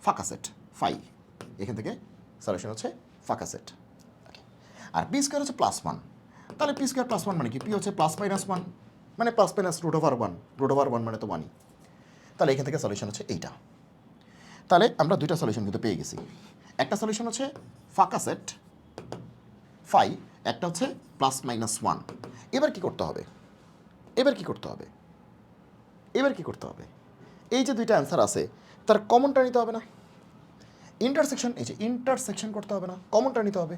ফাঁকা সেট ফাই, এখান থেকে সলিউশন হচ্ছে ফাঁকা সেট। ওকে, আর পি স্কোয়ার হচ্ছে +1, তাহলে পি স্কোয়ার +1 মানে কি, পি হচ্ছে +-1 মানে +-√1, √1 মানে তো 1ই, তাহলে এখান থেকে সলিউশন হচ্ছে এইটা। তাহলে আমরা দুইটা সলিউশন কিন্তু পেয়ে গেছি, একটা সলিউশন হচ্ছে ফাঁকা সেট ফাই, একটা হচ্ছে +-1। এবার কি করতে হবে, এবার কি করতে হবে, এবার কি করতে হবে, এই যে দুইটা অ্যান্সার আছে তার কমনটা নিতে হবে না, ইন্টারসেকশন, এই যে ইন্টারসেকশন করতে হবে না, কমনটা নিতে হবে,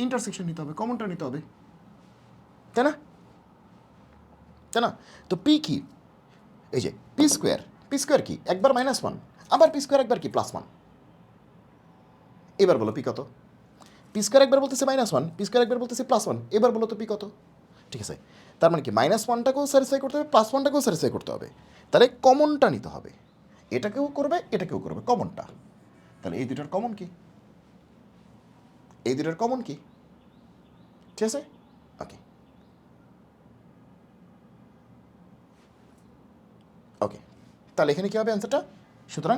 ইন্টারসেকশন নিতে হবে, কমনটা নিতে হবে, তাই না, তাই না। তো পি কি, এই যে পি স্কোয়ার, পি স্কোয়ার কি একবার -1, আবার পি স্কোয়ার একবার কি +1, এবার বলো পি কত, পি স্কোয়ার একবার বলতেছে -1, পি স্কোয়ার একবার বলতেছে +1, এবার বলো তো পি কত। ঠিক আছে, তার মানে কি -1টাকেও স্যাটিসফাই করতে হবে, +1টাকেও স্যাটিসফাই করতে হবে, তাহলে কমনটা নিতে হবে, এটাকেও করবে এটাকেও করবে কমনটা, তাহলে এই দুটার কমন কি, এই দুটার কমন কি, ঠিক আছে। ওকে, ওকে, তাহলে এখানে কী হবে অ্যান্সারটা, সুতরাং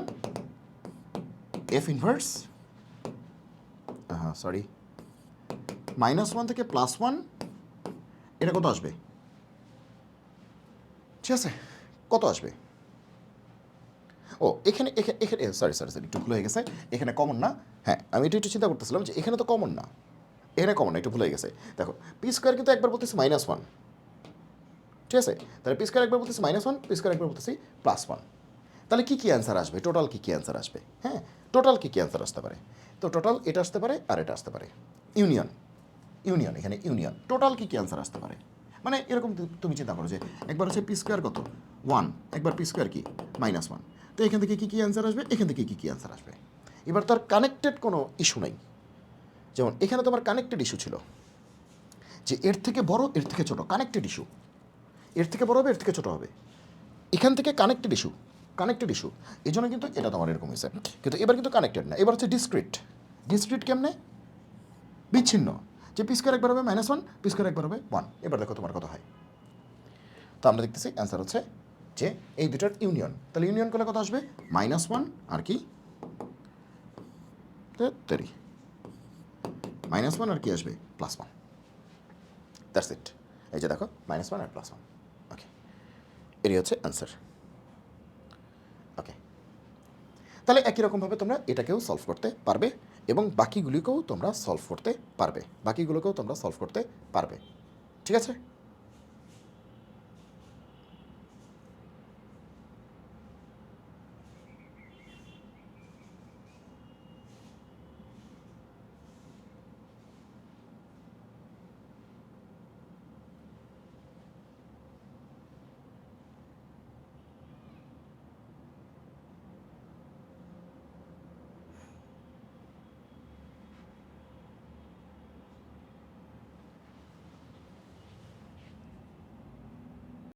এফ ইনভার্স সরি, -1 থেকে +1, এটা কত আসবে? ঠিক আছে, কত আসবে? ও এখানে এখানে সরি সরি সরি, একটু ভুল হয়ে গেছে, এখানে কমন না। হ্যাঁ, আমি এটা একটু চিন্তা করতেছিলাম যে এখানে তো কমন না, এখানে কমন না, একটু ভুল হয়ে গেছে। দেখো পি স্কোয়ার কিন্তু একবার বলতেছি -1, ঠিক আছে, তাহলে পি স্কোয়ার একবার বলতেছি -1, পি স্কোয়ার একবার বলতেছি +1। তাহলে কী কী অ্যান্সার আসবে, টোটাল কী কী অ্যান্সার আসবে? হ্যাঁ, টোটাল কী কী অ্যান্সার আসতে পারে? তো টোটাল এটা আসতে পারে আর এটা আসতে পারে, ইউনিয়ন, ইউনিয়ন, এখানে ইউনিয়ন, টোটাল কী কী অ্যান্সার আসতে পারে? মানে এরকম তুমি চিন্তা করো যে একবার হচ্ছে পি স্কোয়ার কত 1, একবার পি স্কোয়ার কি -1, তো এখান থেকে কী কী অ্যান্সার আসবে, এখান থেকে কী কী অ্যান্সার আসবে? এবার তার কানেক্টেড কোনো ইস্যু নেই। যেমন এখানে তোমার কানেক্টেড ইস্যু ছিল যে এর থেকে বড় এর থেকে ছোট, কানেক্টেড ইস্যু, এর থেকে বড় হবে এর থেকে ছোট হবে, এখান থেকে কানেক্টেড ইস্যু, কানেক্টেড ইস্যু, এই জন্য কিন্তু এটা তোমার এরকম হয়েছে। কিন্তু এবার কিন্তু কানেক্টেড না, এবার হচ্ছে ডিসক্রিট। ডিসক্রিট কেমনে? বিচ্ছিন্ন, যে পি স্কোয়ার একবার হবে -1, পি স্কোয়ার একবার হবে 1। এবার দেখো তোমার কত হয়। তো আমরা দেখতেছি অ্যান্সার হচ্ছে যে এই দুটার ইউনিয়ন। তাহলে ইউনিয়ন করলে কত আসবে? -1 আর কি তেরি, -1 আর কি আসবে +1, দ্যাটস ইট। এই যে দেখো -1 আর +1, ওকে, এরই হচ্ছে অ্যান্সার। ওকে, তাহলে একই রকমভাবে তোমরা এটাকেও সলভ করতে পারবে এবং বাকিগুলিকেও তোমরা সলভ করতে পারবে, বাকিগুলোকেও তোমরা সলভ করতে পারবে, ঠিক আছে।